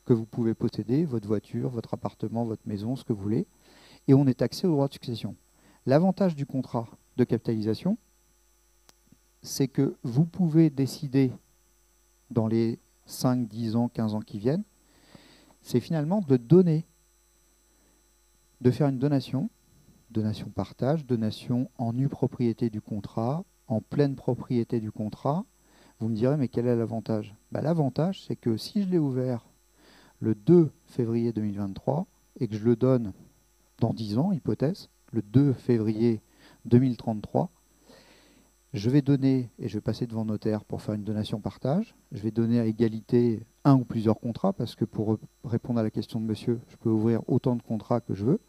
que vous pouvez posséder, votre voiture, votre appartement, votre maison, ce que vous voulez, et on est taxé au droit de succession. L'avantage du contrat de capitalisation, c'est que vous pouvez décider dans les 5, 10 ans, 15 ans qui viennent, c'est finalement de donner, de faire une donation partage, donation en nue propriété du contrat, en pleine propriété du contrat. Vous me direz, mais quel est l'avantage? L'avantage, c'est que si je l'ai ouvert le 2 février 2023 et que je le donne dans 10 ans, hypothèse, le 2 février 2033, je vais donner, et je vais passer devant notaire pour faire une donation partage, je vais donner à égalité un ou plusieurs contrats, parce que pour répondre à la question de monsieur, je peux ouvrir autant de contrats que je veux,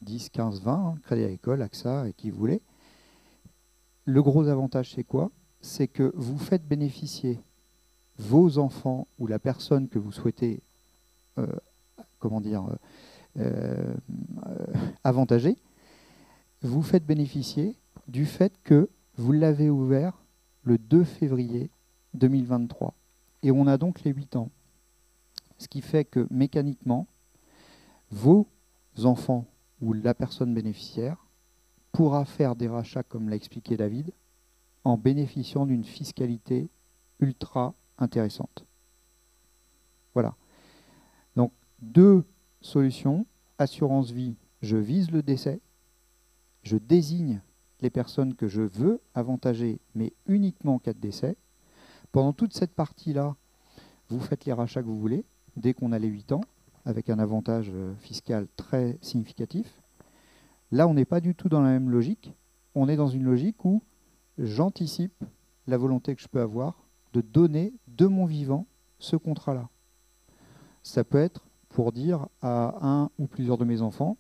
10, 15, 20, Crédit Agricole, AXA et qui vous voulez. Le gros avantage, c'est quoi? C'est que vous faites bénéficier vos enfants ou la personne que vous souhaitez avantager, vous faites bénéficier du fait que vous l'avez ouvert le 2 février 2023. Et on a donc les 8 ans. Ce qui fait que mécaniquement, vos enfants ou la personne bénéficiaire pourra faire des rachats, comme l'a expliqué David, en bénéficiant d'une fiscalité ultra intéressante. Voilà. Donc, 2 solutions. Assurance vie, je vise le décès. Je désigne les personnes que je veux avantager, mais uniquement en cas de décès. Pendant toute cette partie-là, vous faites les rachats que vous voulez, dès qu'on a les 8 ans, avec un avantage fiscal très significatif. Là, on n'est pas du tout dans la même logique. On est dans une logique où j'anticipe la volonté que je peux avoir de donner de mon vivant ce contrat-là. Ça peut être pour dire à un ou plusieurs de mes enfants,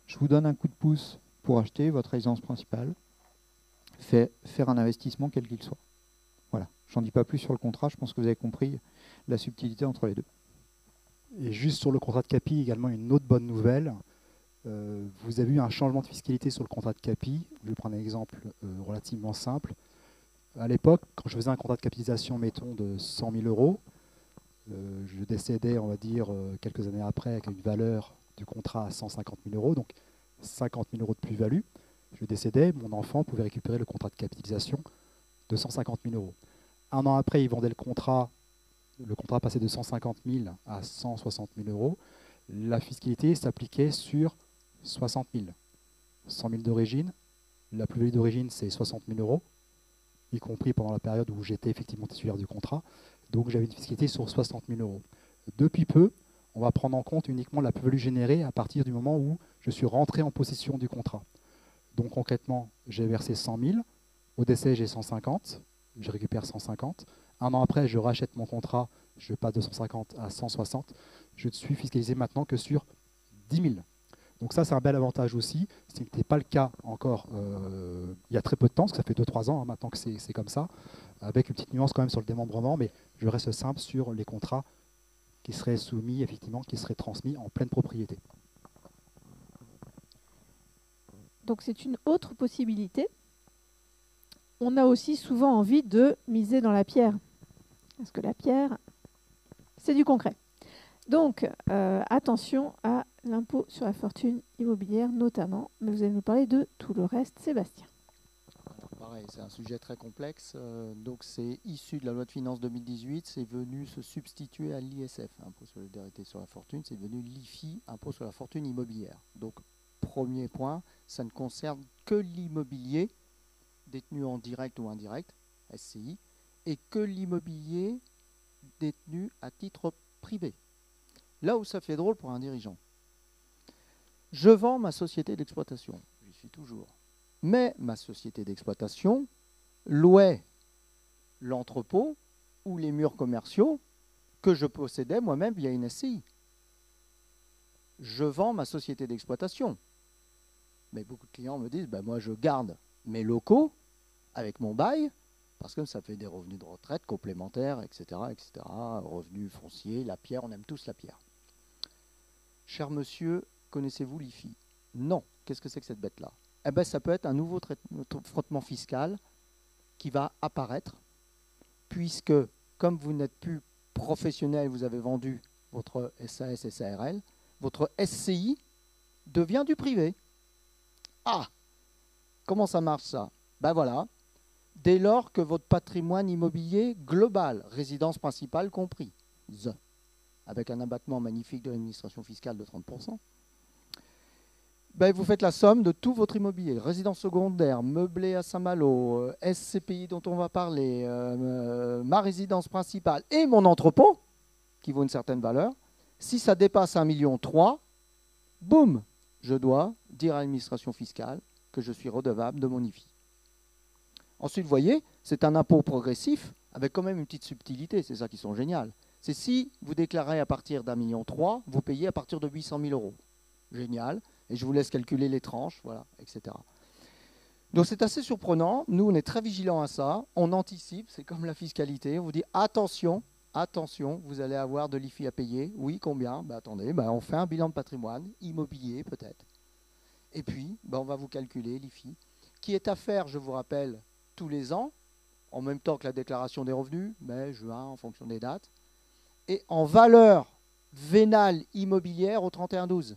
je vous donne un coup de pouce pour acheter votre résidence principale, faire un investissement quel qu'il soit. Voilà, j'en dis pas plus sur le contrat, je pense que vous avez compris la subtilité entre les deux. Et juste sur le contrat de CAPI, également une autre bonne nouvelle. Vous avez eu un changement de fiscalité sur le contrat de CAPI. Je vais prendre un exemple relativement simple. À l'époque, quand je faisais un contrat de capitalisation, mettons, de 100 000 euros, je décédais, on va dire, quelques années après, avec une valeur du contrat à 150 000 euros, donc 50 000 euros de plus-value. Je décédais, mon enfant pouvait récupérer le contrat de capitalisation de 150 000 euros. Un an après, il vendait le contrat passait de 150 000 à 160 000 euros. La fiscalité s'appliquait sur 60 000. 100 000 d'origine, la plus-value d'origine, c'est 60 000 euros, y compris pendant la période où j'étais effectivement titulaire du contrat. Donc j'avais une fiscalité sur 60 000 euros. Depuis peu, on va prendre en compte uniquement la plus-value générée à partir du moment où je suis rentré en possession du contrat. Donc concrètement, j'ai versé 100 000, au décès j'ai 150, je récupère 150. Un an après, je rachète mon contrat, je passe de 150 à 160. Je ne suis fiscalisé maintenant que sur 10 000. Donc ça, c'est un bel avantage aussi. Ce n'était pas le cas encore il y a très peu de temps, parce que ça fait 2-3 ans maintenant que c'est comme ça, avec une petite nuance quand même sur le démembrement, mais je reste simple sur les contrats qui seraient soumis, effectivement, qui seraient transmis en pleine propriété. Donc c'est une autre possibilité. On a aussi souvent envie de miser dans la pierre, parce que la pierre, c'est du concret. Donc, attention à l'impôt sur la fortune immobilière notamment, mais vous allez nous parler de tout le reste, Sébastien. Alors, pareil, c'est un sujet très complexe. Donc, c'est issu de la loi de finances 2018. C'est venu se substituer à l'ISF, impôt sur la solidarité sur la fortune. C'est devenu l'IFI, impôt sur la fortune immobilière. Donc, premier point, ça ne concerne que l'immobilier détenu en direct ou indirect, SCI, et que l'immobilier détenu à titre privé. Là où ça fait drôle pour un dirigeant. Je vends ma société d'exploitation, j'y suis toujours. Mais ma société d'exploitation louait l'entrepôt ou les murs commerciaux que je possédais moi-même via une SCI. Je vends ma société d'exploitation. Mais beaucoup de clients me disent, moi je garde mes locaux avec mon bail, parce que ça fait des revenus de retraite complémentaires, etc., etc. Revenus fonciers, la pierre, on aime tous la pierre. Cher monsieur, connaissez-vous l'IFI? Non. Qu'est-ce que c'est que cette bête-là? Eh bien, ça peut être un nouveau frottement fiscal qui va apparaître, puisque, comme vous n'êtes plus professionnel, vous avez vendu votre SAS, SARL, votre SCI devient du privé. Ah! Comment ça marche ça? Ben voilà. Dès lors que votre patrimoine immobilier global, résidence principale compris, avec un abattement magnifique de l'administration fiscale de 30%, ben vous faites la somme de tout votre immobilier, résidence secondaire, meublé à Saint-Malo, SCPI dont on va parler, ma résidence principale et mon entrepôt, qui vaut une certaine valeur. Si ça dépasse 1,3 million, boum, je dois dire à l'administration fiscale que je suis redevable de mon IFI. Ensuite, vous voyez, c'est un impôt progressif avec quand même une petite subtilité, c'est ça qui sont génial. C'est si vous déclarez à partir d'1,3 million, vous payez à partir de 800 000 euros. Génial. Et je vous laisse calculer les tranches, voilà, etc. Donc c'est assez surprenant. Nous, on est très vigilants à ça. On anticipe, c'est comme la fiscalité. On vous dit attention attention, vous allez avoir de l'IFI à payer. Oui, combien? Attendez, on fait un bilan de patrimoine, immobilier peut-être. Et puis, on va vous calculer l'IFI, qui est à faire, je vous rappelle, tous les ans, en même temps que la déclaration des revenus, mai, juin, en fonction des dates, et en valeur vénale immobilière au 31/12.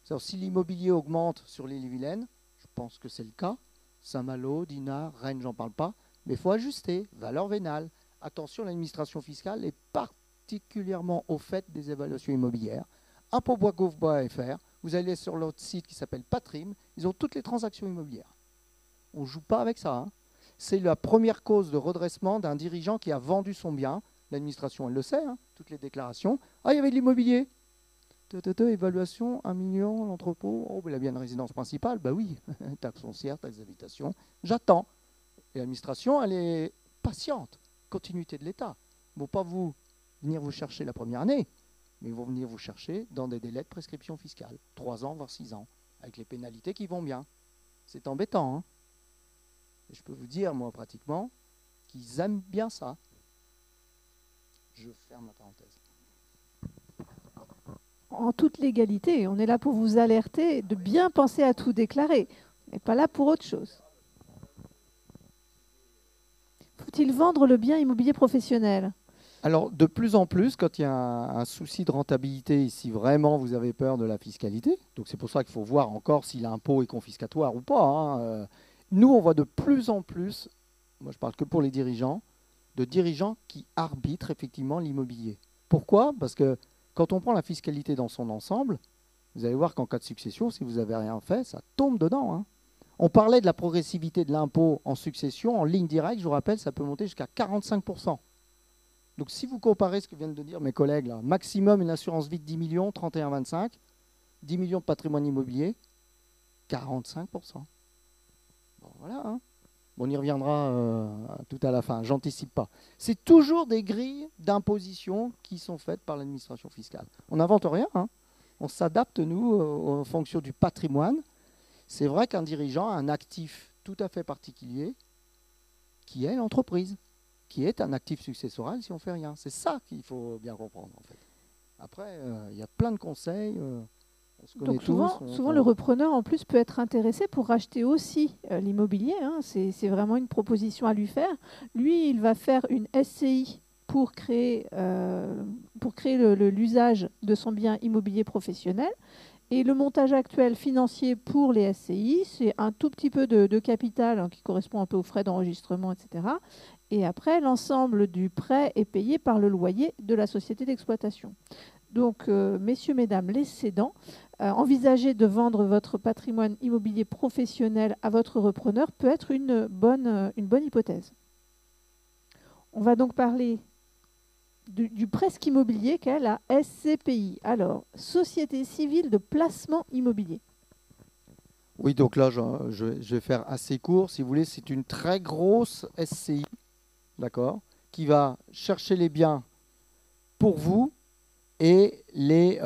C'est-à-dire, si l'immobilier augmente sur l'île-et-Vilaine, je pense que c'est le cas, Saint-Malo, Dinard, Rennes, j'en parle pas, mais il faut ajuster, valeur vénale. Attention, l'administration fiscale est particulièrement au fait des évaluations immobilières. Impôts.gouv.fr, vous allez sur l'autre site qui s'appelle Patrim, ils ont toutes les transactions immobilières. On ne joue pas avec ça. C'est la première cause de redressement d'un dirigeant qui a vendu son bien. L'administration, elle le sait, toutes les déclarations. Ah, il y avait de l'immobilier. Évaluation, 1 million, l'entrepôt. Oh, il a bien une résidence principale. Oui, taxe foncière, taxe d'habitation. J'attends. Et l'administration, elle est patiente. Continuité de l'État. Ils ne vont pas venir vous chercher la première année, mais ils vont venir vous chercher dans des délais de prescription fiscale. 3 ans, voire 6 ans, avec les pénalités qui vont bien. C'est embêtant. Et je peux vous dire, moi, pratiquement, qu'ils aiment bien ça. Je ferme la parenthèse. En toute légalité, on est là pour vous alerter de bien penser à tout déclarer. On n'est pas là pour autre chose. Faut-il vendre le bien immobilier professionnel? Alors, de plus en plus, quand il y a un souci de rentabilité, si vraiment vous avez peur de la fiscalité, donc c'est pour ça qu'il faut voir encore si l'impôt est confiscatoire ou pas. Nous, on voit de plus en plus, moi je parle que pour les dirigeants, de dirigeants qui arbitrent effectivement l'immobilier. Pourquoi? Parce que quand on prend la fiscalité dans son ensemble, vous allez voir qu'en cas de succession, si vous n'avez rien fait, ça tombe dedans. On parlait de la progressivité de l'impôt en succession, en ligne directe, je vous rappelle, ça peut monter jusqu'à 45%. Donc si vous comparez ce que viennent de dire mes collègues, là, maximum une assurance vie de 10 millions, 31,25, 10 millions de patrimoine immobilier, 45%. Bon, voilà. On y reviendra tout à la fin, j'anticipe pas. C'est toujours des grilles d'imposition qui sont faites par l'administration fiscale. On n'invente rien, on s'adapte, nous, en fonction du patrimoine. C'est vrai qu'un dirigeant a un actif tout à fait particulier qui est l'entreprise, qui est un actif successoral si on ne fait rien. C'est ça qu'il faut bien comprendre, en fait. Après, il y a plein de conseils. On se connaît Donc souvent, tous, le repreneur en plus peut être intéressé pour racheter aussi l'immobilier. C'est vraiment une proposition à lui faire. Lui, il va faire une SCI pour créer l'usage de son bien immobilier professionnel. Et le montage actuel financier pour les SCI, c'est un tout petit peu de capital qui correspond un peu aux frais d'enregistrement, etc. Et après, l'ensemble du prêt est payé par le loyer de la société d'exploitation. Donc, messieurs, mesdames, les cédants, envisager de vendre votre patrimoine immobilier professionnel à votre repreneur peut être une bonne hypothèse. On va donc parler du presque immobilier qu'est la SCPI. Alors, Société civile de placement immobilier. Oui, donc là, je vais faire assez court. Si vous voulez, c'est une très grosse SCI, d'accord, qui va chercher les biens pour vous et les...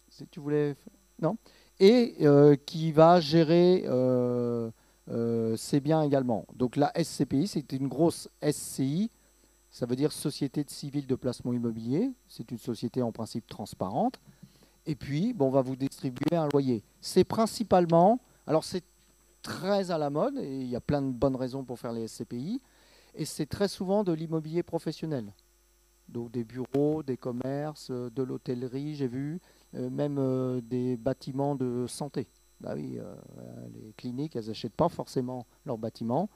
si tu voulais... Non. Et qui va gérer ces biens également. Donc la SCPI, c'est une grosse SCI. Ça veut dire Société civile de placement immobilier. C'est une société en principe transparente. Et puis, on va vous distribuer un loyer. C'est principalement... Alors, c'est très à la mode, et il y a plein de bonnes raisons pour faire les SCPI. Et c'est très souvent de l'immobilier professionnel. Donc, des bureaux, des commerces, de l'hôtellerie, j'ai vu, même des bâtiments de santé. Bah oui, les cliniques, elles n'achètent pas forcément leurs bâtiments.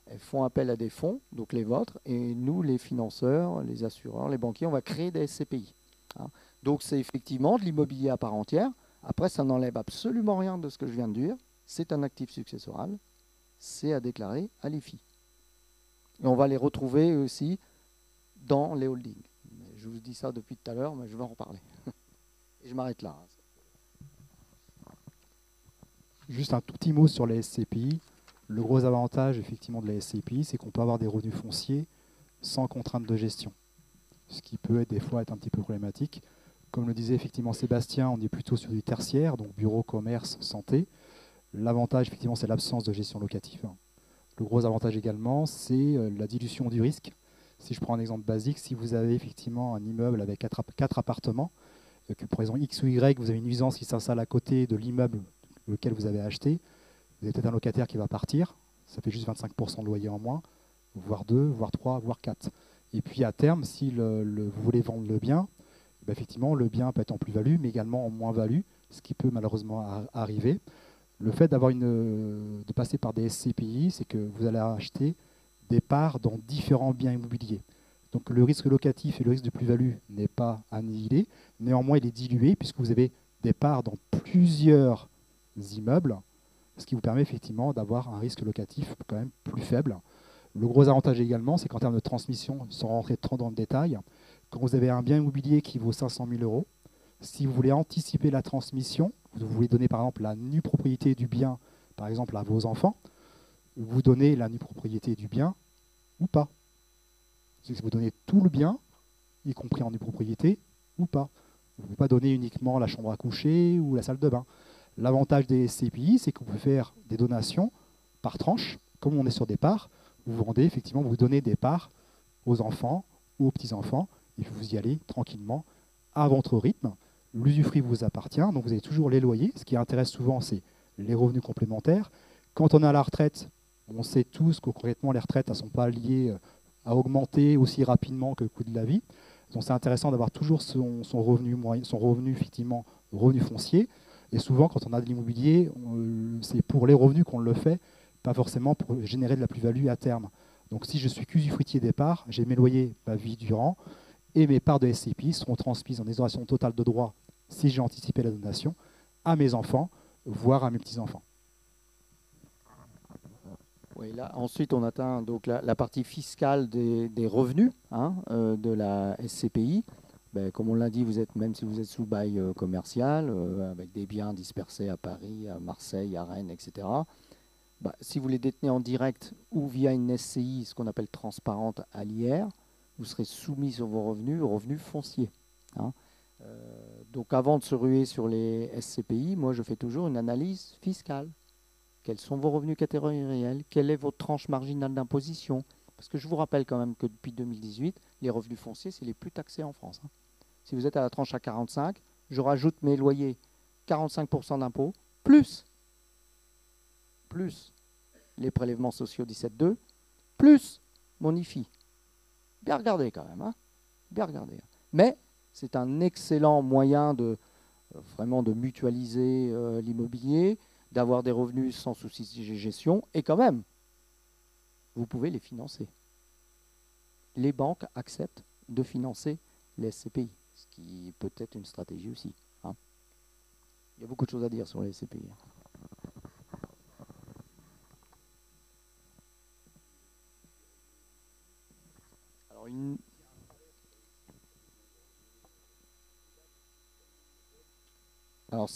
Elles font appel à des fonds, donc les vôtres, et nous, les financeurs, les assureurs, les banquiers, on va créer des SCPI. Donc c'est effectivement de l'immobilier à part entière. Après, ça n'enlève absolument rien de ce que je viens de dire. C'est un actif successoral, c'est à déclarer à l'IFI. Et on va les retrouver aussi dans les holdings. Je vous dis ça depuis tout à l'heure, mais je vais en reparler. Et je m'arrête là. Juste un tout petit mot sur les SCPI. Le gros avantage effectivement de la SCPI, c'est qu'on peut avoir des revenus fonciers sans contrainte de gestion, ce qui peut des fois être un petit peu problématique. Comme le disait effectivement Sébastien, on est plutôt sur du tertiaire, donc bureau, commerce, santé. L'avantage effectivement, c'est l'absence de gestion locative. Le gros avantage également, c'est la dilution du risque. Si je prends un exemple basique, si vous avez effectivement un immeuble avec 4 appartements, que pour raison X ou Y, vous avez une nuisance qui s'installe à côté de l'immeuble lequel vous avez acheté, vous avez peut-être un locataire qui va partir, ça fait juste 25% de loyer en moins, voire 2, voire 3, voire 4. Et puis à terme, si vous voulez vendre le bien, ben effectivement, le bien peut être en plus-value, mais également en moins-value, ce qui peut malheureusement arriver. Le fait de passer par des SCPI, c'est que vous allez acheter des parts dans différents biens immobiliers. Donc le risque locatif et le risque de plus-value n'est pas annihilé, néanmoins il est dilué puisque vous avez des parts dans plusieurs immeubles, ce qui vous permet effectivement d'avoir un risque locatif quand même plus faible. Le gros avantage également, c'est qu'en termes de transmission, sans rentrer trop dans le détail, quand vous avez un bien immobilier qui vaut 500 000 €, si vous voulez anticiper la transmission, vous voulez donner par exemple la nue propriété du bien, par exemple à vos enfants, vous donnez la nue propriété du bien ou pas. Si vous donnez tout le bien, y compris en nue propriété ou pas. Vous ne pouvez pas donner uniquement la chambre à coucher ou la salle de bain. L'avantage des SCPI, c'est que vous pouvez faire des donations par tranche, comme on est sur des parts. Vous vendez, effectivement, vous donnez des parts aux enfants ou aux petits-enfants, et puis vous y allez tranquillement à votre rythme. L'usufruit vous appartient, donc vous avez toujours les loyers. Ce qui intéresse souvent, c'est les revenus complémentaires. Quand on est à la retraite, on sait tous que concrètement, les retraites ne sont pas liées à augmenter aussi rapidement que le coût de la vie. Donc c'est intéressant d'avoir toujours son revenu moyen, son revenu, effectivement, revenu foncier. Et souvent, quand on a de l'immobilier, c'est pour les revenus qu'on le fait, pas forcément pour générer de la plus-value à terme. Donc si je suis qu'usufruitier des parts, j'ai mes loyers ma vie durant, et mes parts de SCPI seront transmises en exonération totale de droit, si j'ai anticipé la donation, à mes enfants, voire à mes petits-enfants. Oui, là, ensuite, on atteint donc la partie fiscale des revenus de la SCPI. Ben, comme on l'a dit, même si vous êtes sous bail commercial, avec des biens dispersés à Paris, à Marseille, à Rennes, etc., ben, si vous les détenez en direct ou via une SCI, ce qu'on appelle transparente à l'IR, vous serez soumis sur vos revenus aux revenus fonciers. Donc avant de se ruer sur les SCPI, moi je fais toujours une analyse fiscale. Quels sont vos revenus catégoriels? Quelle est votre tranche marginale d'imposition? Parce que je vous rappelle quand même que depuis 2018, les revenus fonciers, c'est les plus taxés en France. Si vous êtes à la tranche à 45, je rajoute mes loyers 45% d'impôts, plus les prélèvements sociaux 17.2, plus mon IFI. Bien regardé quand même, bien regardé. Mais c'est un excellent moyen vraiment de mutualiser l'immobilier, d'avoir des revenus sans souci de gestion, et quand même, vous pouvez les financer. Les banques acceptent de financer les SCPI, ce qui peut être une stratégie aussi. Il y a beaucoup de choses à dire sur les SCPI. Alors,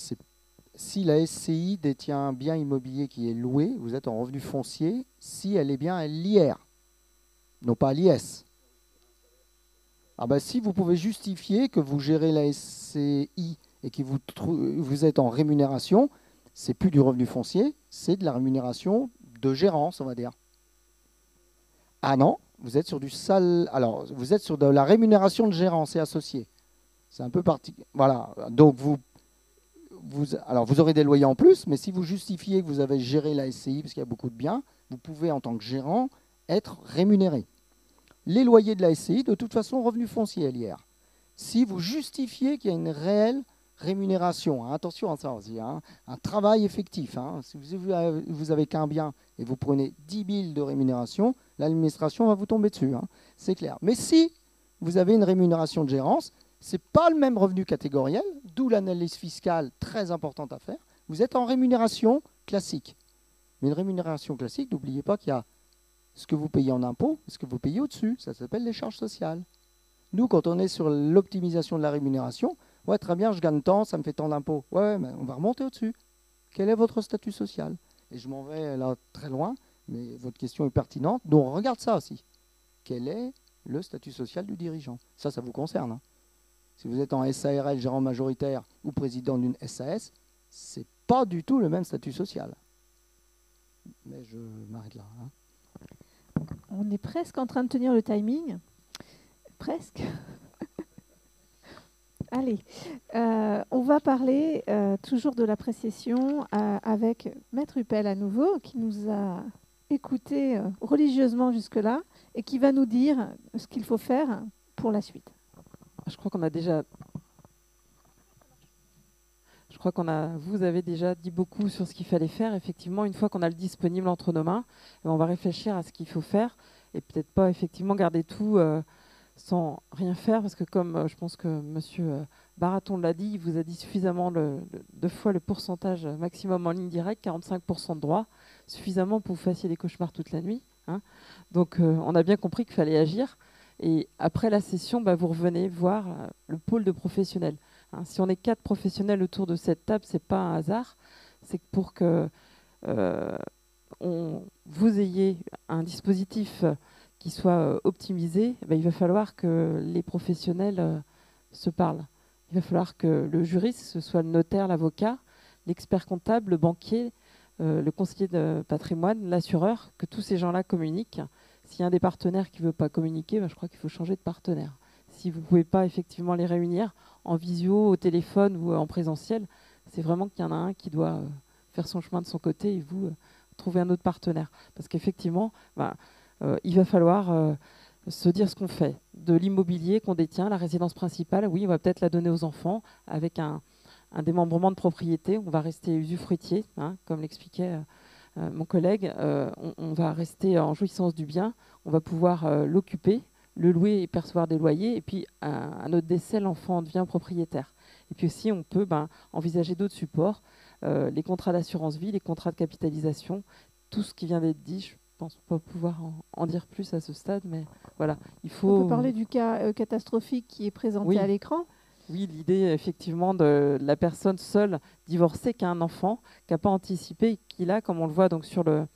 si la SCI détient un bien immobilier qui est loué, vous êtes en revenu foncier si elle est bien à l'IR, non pas à l'IS. Si vous pouvez justifier que vous gérez la SCI et que vous êtes en rémunération, c'est plus du revenu foncier, c'est de la rémunération de gérance, on va dire. Ah non, vous êtes sur vous êtes sur de la rémunération de gérance et associé. C'est un peu particulier. Voilà, donc vous aurez des loyers en plus, mais si vous justifiez que vous avez géré la SCI, parce qu'il y a beaucoup de biens, vous pouvez, en tant que gérant, être rémunéré. Les loyers de la SCI, de toute façon, revenu foncier à l'IR. Si vous justifiez qu'il y a une réelle rémunération, attention à ça aussi, un travail effectif. Si vous avez qu'un bien et vous prenez 10 000 de rémunération, l'administration va vous tomber dessus, c'est clair. Mais si vous avez une rémunération de gérance, ce n'est pas le même revenu catégoriel, d'où l'analyse fiscale très importante à faire. Vous êtes en rémunération classique. Mais une rémunération classique, n'oubliez pas qu'il y a ce que vous payez en impôts et ce que vous payez au-dessus. Ça s'appelle les charges sociales. Nous, quand on est sur l'optimisation de la rémunération, ouais, très bien, je gagne tant, ça me fait tant d'impôts. Ouais, mais on va remonter au-dessus. Quel est votre statut social? Et je m'en vais là très loin, mais votre question est pertinente. Donc, on regarde ça aussi. Quel est le statut social du dirigeant? Ça vous concerne. Si vous êtes en SARL, gérant majoritaire ou président d'une SAS, ce n'est pas du tout le même statut social. Mais je m'arrête là. On est presque en train de tenir le timing. presque. Allez, on va parler toujours de la précession avec Maître Huppel à nouveau, qui nous a écoutés religieusement jusque-là et qui va nous dire ce qu'il faut faire pour la suite. Je crois vous avez déjà dit beaucoup sur ce qu'il fallait faire. Effectivement, une fois qu'on a le disponible entre nos mains, on va réfléchir à ce qu'il faut faire et peut-être pas effectivement garder tout sans rien faire, parce que comme je pense que M. Baraton l'a dit, il vous a dit suffisamment deux fois le pourcentage maximum en ligne directe, 45% de droit, suffisamment pour que vous fassiez des cauchemars toute la nuit. Hein. Donc on a bien compris qu'il fallait agir. Et après la session, vous revenez voir le pôle de professionnels. Hein. Si on est 4 professionnels autour de cette table, ce n'est pas un hasard. C'est pour que vous ayez un dispositif qui soit optimisé, il va falloir que les professionnels se parlent. Il va falloir que le juriste, ce soit le notaire, l'avocat, l'expert comptable, le banquier, le conseiller de patrimoine, l'assureur, que tous ces gens-là communiquent. S'il y a un des partenaires qui ne veut pas communiquer, je crois qu'il faut changer de partenaire. Si vous ne pouvez pas effectivement les réunir en visio, au téléphone ou en présentiel, c'est vraiment qu'il y en a un qui doit faire son chemin de son côté et vous trouver un autre partenaire. Parce qu'effectivement, il va falloir se dire ce qu'on fait. De l'immobilier qu'on détient, la résidence principale, oui, on va peut-être la donner aux enfants avec un démembrement de propriété. On va rester usufruitier, hein, comme l'expliquait mon collègue. On va rester en jouissance du bien. On va pouvoir l'occuper, le louer et percevoir des loyers. Et puis, à notre décès, l'enfant devient propriétaire. Et puis aussi, on peut envisager d'autres supports, les contrats d'assurance vie, les contrats de capitalisation, tout ce qui vient d'être dit. Je pense pas pouvoir en dire plus à ce stade, mais voilà, il faut... On peut parler du cas catastrophique qui est présenté à l'écran. Oui, l'idée effectivement de la personne seule divorcée qui a un enfant, qui n'a pas anticipé, qui a, comme on le voit donc sur le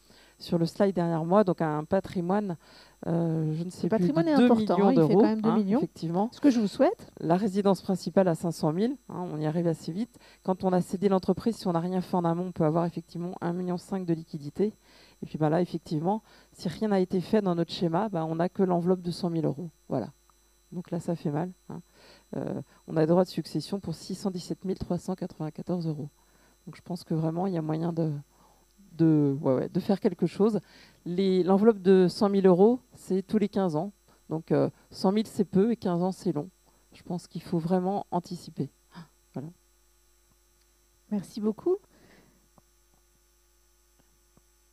slide derrière moi, donc un patrimoine, je ne sais plus, de 2 millions d'euros. Il fait quand même 2 millions, effectivement. Ce que je vous souhaite. La résidence principale à 500 000, on y arrive assez vite. Quand on a cédé l'entreprise, si on n'a rien fait en amont, on peut avoir effectivement 1,5 million de liquidité. Et puis là, effectivement, si rien n'a été fait dans notre schéma, on n'a que l'enveloppe de 100 000 euros. Voilà. Donc là, ça fait mal. Hein. On a des droits de succession pour 617 394 euros. Donc je pense que vraiment, il y a moyen de faire quelque chose. L'enveloppe de 100 000 euros, c'est tous les 15 ans. Donc 100 000, c'est peu et 15 ans, c'est long. Je pense qu'il faut vraiment anticiper. Voilà. Merci beaucoup.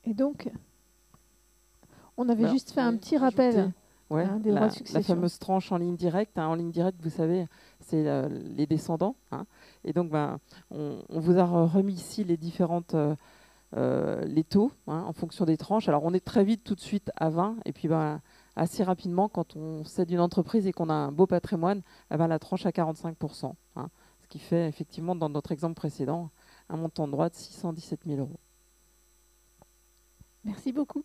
Et donc, on avait juste fait un petit rappel des droits de succession. La fameuse tranche en ligne directe. En ligne directe, vous savez, c'est les descendants. Hein. Et donc, on vous a remis ici les différentes les taux en fonction des tranches. Alors, on est très vite tout de suite à 20. Et puis, assez rapidement, quand on cède une entreprise et qu'on a un beau patrimoine, la tranche à 45%. Hein. Ce qui fait, effectivement, dans notre exemple précédent, un montant de droit de 617 000 euros. Merci beaucoup.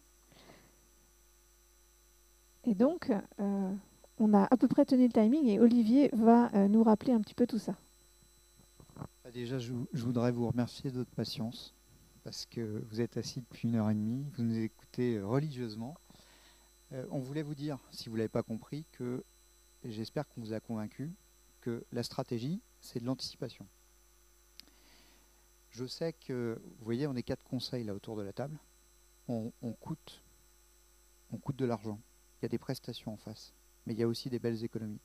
Et donc, on a à peu près tenu le timing et Olivier va nous rappeler un petit peu tout ça. Déjà, je voudrais vous remercier de votre patience parce que vous êtes assis depuis 1h30, vous nous écoutez religieusement. On voulait vous dire, si vous ne l'avez pas compris, que j'espère qu'on vous a convaincu que la stratégie, c'est de l'anticipation. Je sais que, vous voyez, on est 4 conseils là autour de la table. On coûte de l'argent. Il y a des prestations en face, mais il y a aussi des belles économies.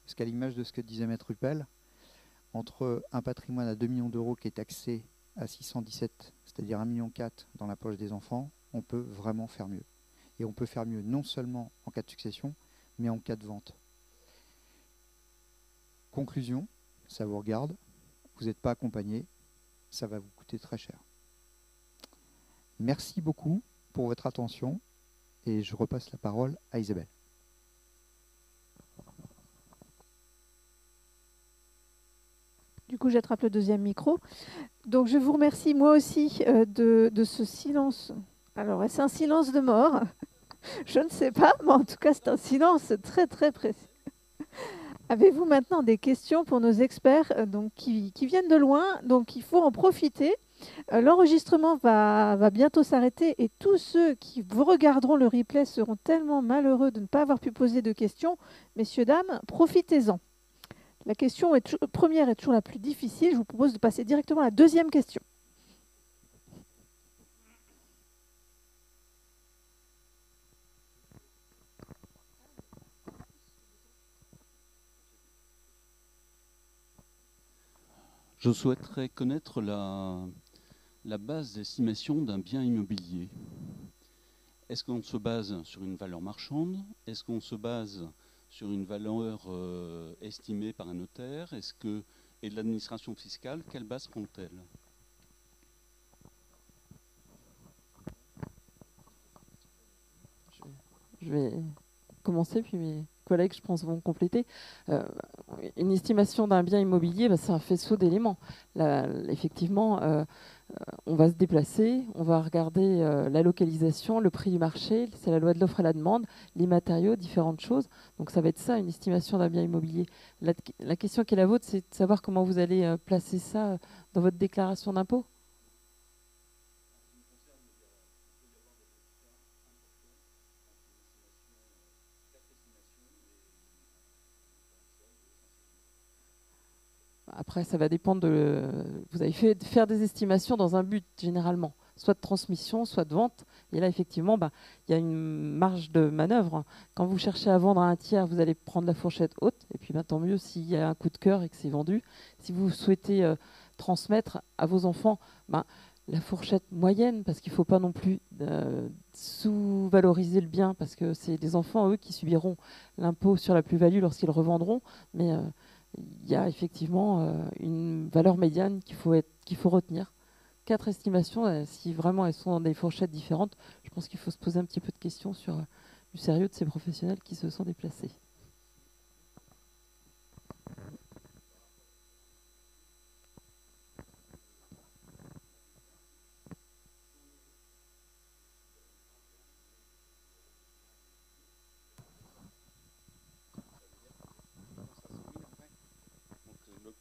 Parce qu'à l'image de ce que disait Maître Huppel, entre un patrimoine à 2 millions d'euros qui est taxé à 617, c'est-à-dire 1,4 million dans la poche des enfants, on peut vraiment faire mieux. Et on peut faire mieux non seulement en cas de succession, mais en cas de vente. Conclusion, ça vous regarde, vous n'êtes pas accompagné, ça va vous coûter très cher. Merci beaucoup pour votre attention et je repasse la parole à Isabelle. Du coup, j'attrape le deuxième micro. Donc, je vous remercie moi aussi de ce silence. Alors, est-ce un silence de mort? Je ne sais pas, mais en tout cas, c'est un silence très, très précis. Avez-vous maintenant des questions pour nos experts qui viennent de loin? Donc, il faut en profiter. L'enregistrement va bientôt s'arrêter et tous ceux qui vous regarderont le replay seront tellement malheureux de ne pas avoir pu poser de questions. Messieurs, dames, profitez-en. La question première est toujours la plus difficile. Je vous propose de passer directement à la deuxième question. Je souhaiterais connaître la base d'estimation d'un bien immobilier. Est-ce qu'on se base sur une valeur marchande? Est-ce qu'on se base sur une valeur estimée par un notaire? Et de l'administration fiscale, quelle base prend-elle? Je vais commencer, puis mes collègues, je pense, vont compléter. Une estimation d'un bien immobilier, c'est un faisceau d'éléments. Effectivement, on va se déplacer, on va regarder la localisation, le prix du marché, c'est la loi de l'offre et la demande, les matériaux, différentes choses. Donc ça va être ça, une estimation d'un bien immobilier. La question qui est la vôtre, c'est de savoir comment vous allez placer ça dans votre déclaration d'impôt. Après, ça va dépendre de... Vous avez faire des estimations dans un but, généralement, soit de transmission, soit de vente. Et là, effectivement, il y a une marge de manœuvre. Quand vous cherchez à vendre à un tiers, vous allez prendre la fourchette haute. Et puis, tant mieux s'il y a un coup de cœur et que c'est vendu. Si vous souhaitez transmettre à vos enfants, la fourchette moyenne, parce qu'il ne faut pas non plus sous-valoriser le bien, parce que c'est les enfants, eux, qui subiront l'impôt sur la plus-value lorsqu'ils revendront. Mais... il y a effectivement une valeur médiane qu'il faut retenir. 4 estimations, si vraiment elles sont dans des fourchettes différentes, je pense qu'il faut se poser un petit peu de questions sur le sérieux de ces professionnels qui se sont déplacés.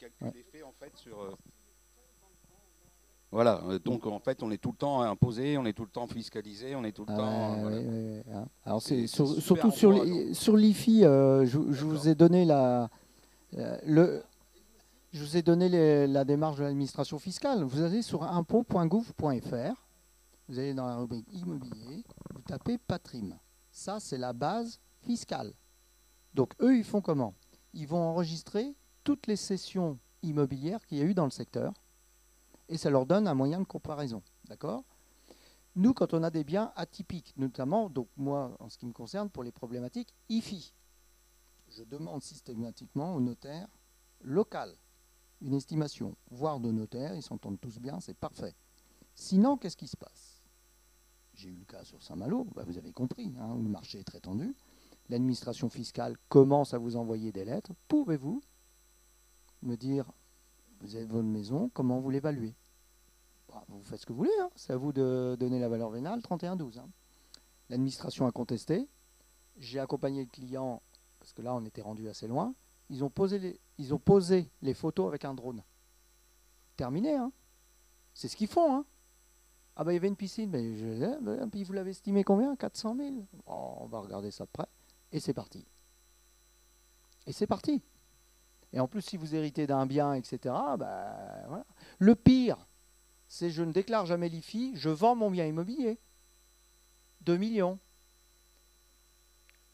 calcul est fait en fait sur... Voilà, donc en fait on est tout le temps imposé, on est tout le temps fiscalisé, on est tout le temps... Voilà. Oui. Alors c'est surtout sur l'IFI, je vous ai donné la démarche de l'administration fiscale. Vous allez sur impôt.gouv.fr, vous allez dans la rubrique immobilier, vous tapez Patrim. Ça c'est la base fiscale. Donc eux ils font comment? Ils vont enregistrer toutes les cessions immobilières qu'il y a eu dans le secteur et ça leur donne un moyen de comparaison. D'accord? Nous, quand on a des biens atypiques, notamment, donc moi, en ce qui me concerne, pour les problématiques IFI, je demande systématiquement au notaire local une estimation, voire de notaire, ils s'entendent tous bien, c'est parfait. Sinon, qu'est-ce qui se passe? J'ai eu le cas sur Saint-Malo, vous avez compris, où le marché est très tendu. L'administration fiscale commence à vous envoyer des lettres. Pouvez-vous me dire, vous avez votre maison, comment vous l'évaluez? Vous faites ce que vous voulez, c'est à vous de donner la valeur vénale, 31-12. L'administration a contesté, j'ai accompagné le client, parce que là on était rendu assez loin, ils ont posé les photos avec un drone. Terminé, c'est ce qu'ils font. Ah il y avait une piscine, puis vous l'avez estimé combien? 400 000. On va regarder ça de près, et c'est parti. Et en plus, si vous héritez d'un bien, etc., voilà. Le pire, c'est je ne déclare jamais l'IFI, je vends mon bien immobilier. 2 millions.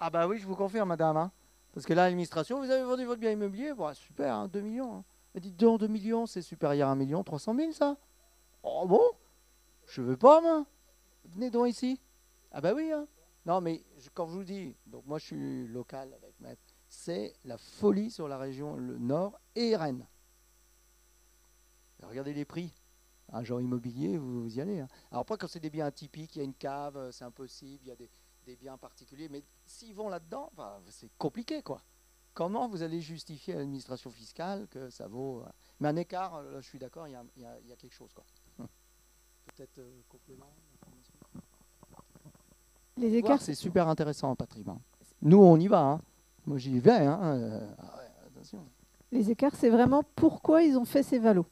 Ah oui, je vous confirme, madame. Parce que là, l'administration, vous avez vendu votre bien immobilier, super, 2 millions. Elle dit, 2 millions, c'est supérieur à 1 300 000, ça. Oh bon? Je veux pas, moi. Venez donc ici. Ah oui, Non, mais quand je vous dis, donc moi je suis local avec Maître, c'est la folie sur la région, le Nord et Rennes. Regardez les prix. Un genre immobilier, vous y allez. Alors après, quand c'est des biens atypiques, il y a une cave, c'est impossible, il y a des biens particuliers, mais s'ils vont là-dedans, c'est compliqué, quoi. Comment vous allez justifier à l'administration fiscale que ça vaut... Mais un écart, là, je suis d'accord, il y a quelque chose, quoi. Peut-être complément. Les écarts, c'est super intéressant, Patrimoine. Nous, on y va. Moi, j'y vais. Attention. Les écarts, c'est vraiment pourquoi ils ont fait ces valos.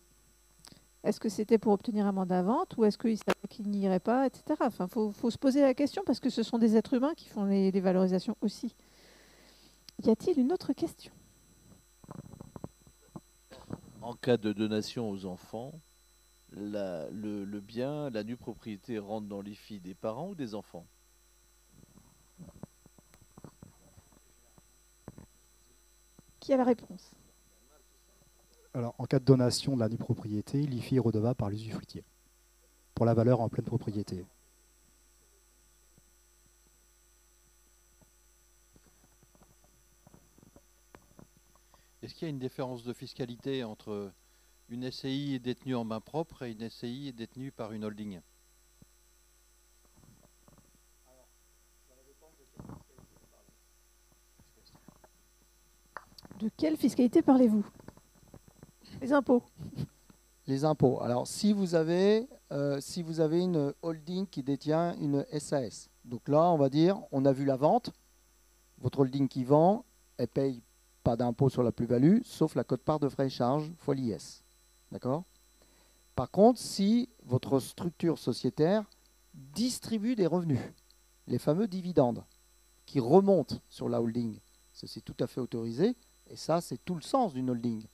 Est-ce que c'était pour obtenir un mandat à vente ou est-ce qu'il savait qu'il n'y irait pas, etc. Enfin, faut se poser la question parce que ce sont des êtres humains qui font les valorisations aussi. Y a-t-il une autre question? En cas de donation aux enfants, le bien, la nue propriété rentre dans les filles des parents ou des enfants? Qui a la réponse? Alors, en cas de donation de la nue propriété, l'IFI est redevable par l'usufruitier pour la valeur en pleine propriété. Est-ce qu'il y a une différence de fiscalité entre une SCI détenue en main propre et une SCI détenue par une holding? De quelle fiscalité parlez-vous? Les impôts. Les impôts. Alors, si vous avez une holding qui détient une SAS, donc là, on va dire, on a vu la vente, votre holding qui vend, elle paye pas d'impôt sur la plus-value, sauf la quote-part de frais et charges fois l'IS. D'accord? Par contre, si votre structure sociétaire distribue des revenus, les fameux dividendes, qui remontent sur la holding, c'est tout à fait autorisé, et ça, c'est tout le sens d'une holding.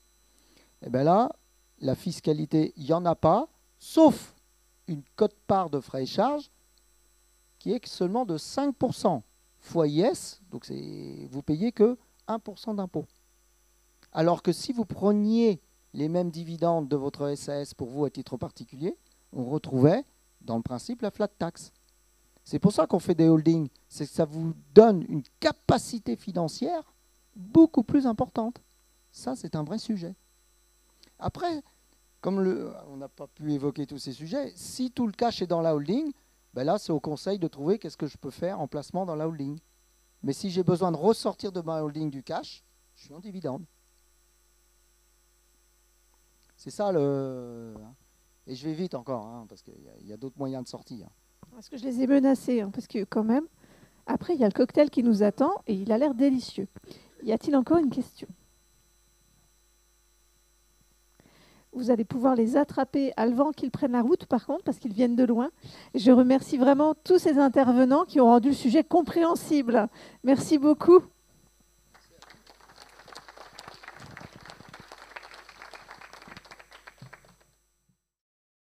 Et bien là, la fiscalité, il n'y en a pas, sauf une quote-part de frais et charges qui est seulement de 5% fois IS, donc vous payez que 1% d'impôt. Alors que si vous preniez les mêmes dividendes de votre SAS pour vous à titre particulier, on retrouvait dans le principe la flat tax. C'est pour ça qu'on fait des holdings, c'est que ça vous donne une capacité financière beaucoup plus importante. Ça, c'est un vrai sujet. Après, comme on n'a pas pu évoquer tous ces sujets, si tout le cash est dans la holding, ben là, c'est au conseil de trouver qu'est-ce que je peux faire en placement dans la holding. Mais si j'ai besoin de ressortir de ma holding du cash, je suis en dividende. C'est ça le... Et je vais vite encore, hein, parce qu'il y a d'autres moyens de sortie. Parce que je les ai menacés, hein, parce que quand même, après, il y a le cocktail qui nous attend et il a l'air délicieux. Y a-t-il encore une question? Vous allez pouvoir les attraper avant qu'ils prennent la route, par contre, parce qu'ils viennent de loin. Je remercie vraiment tous ces intervenants qui ont rendu le sujet compréhensible. Merci beaucoup.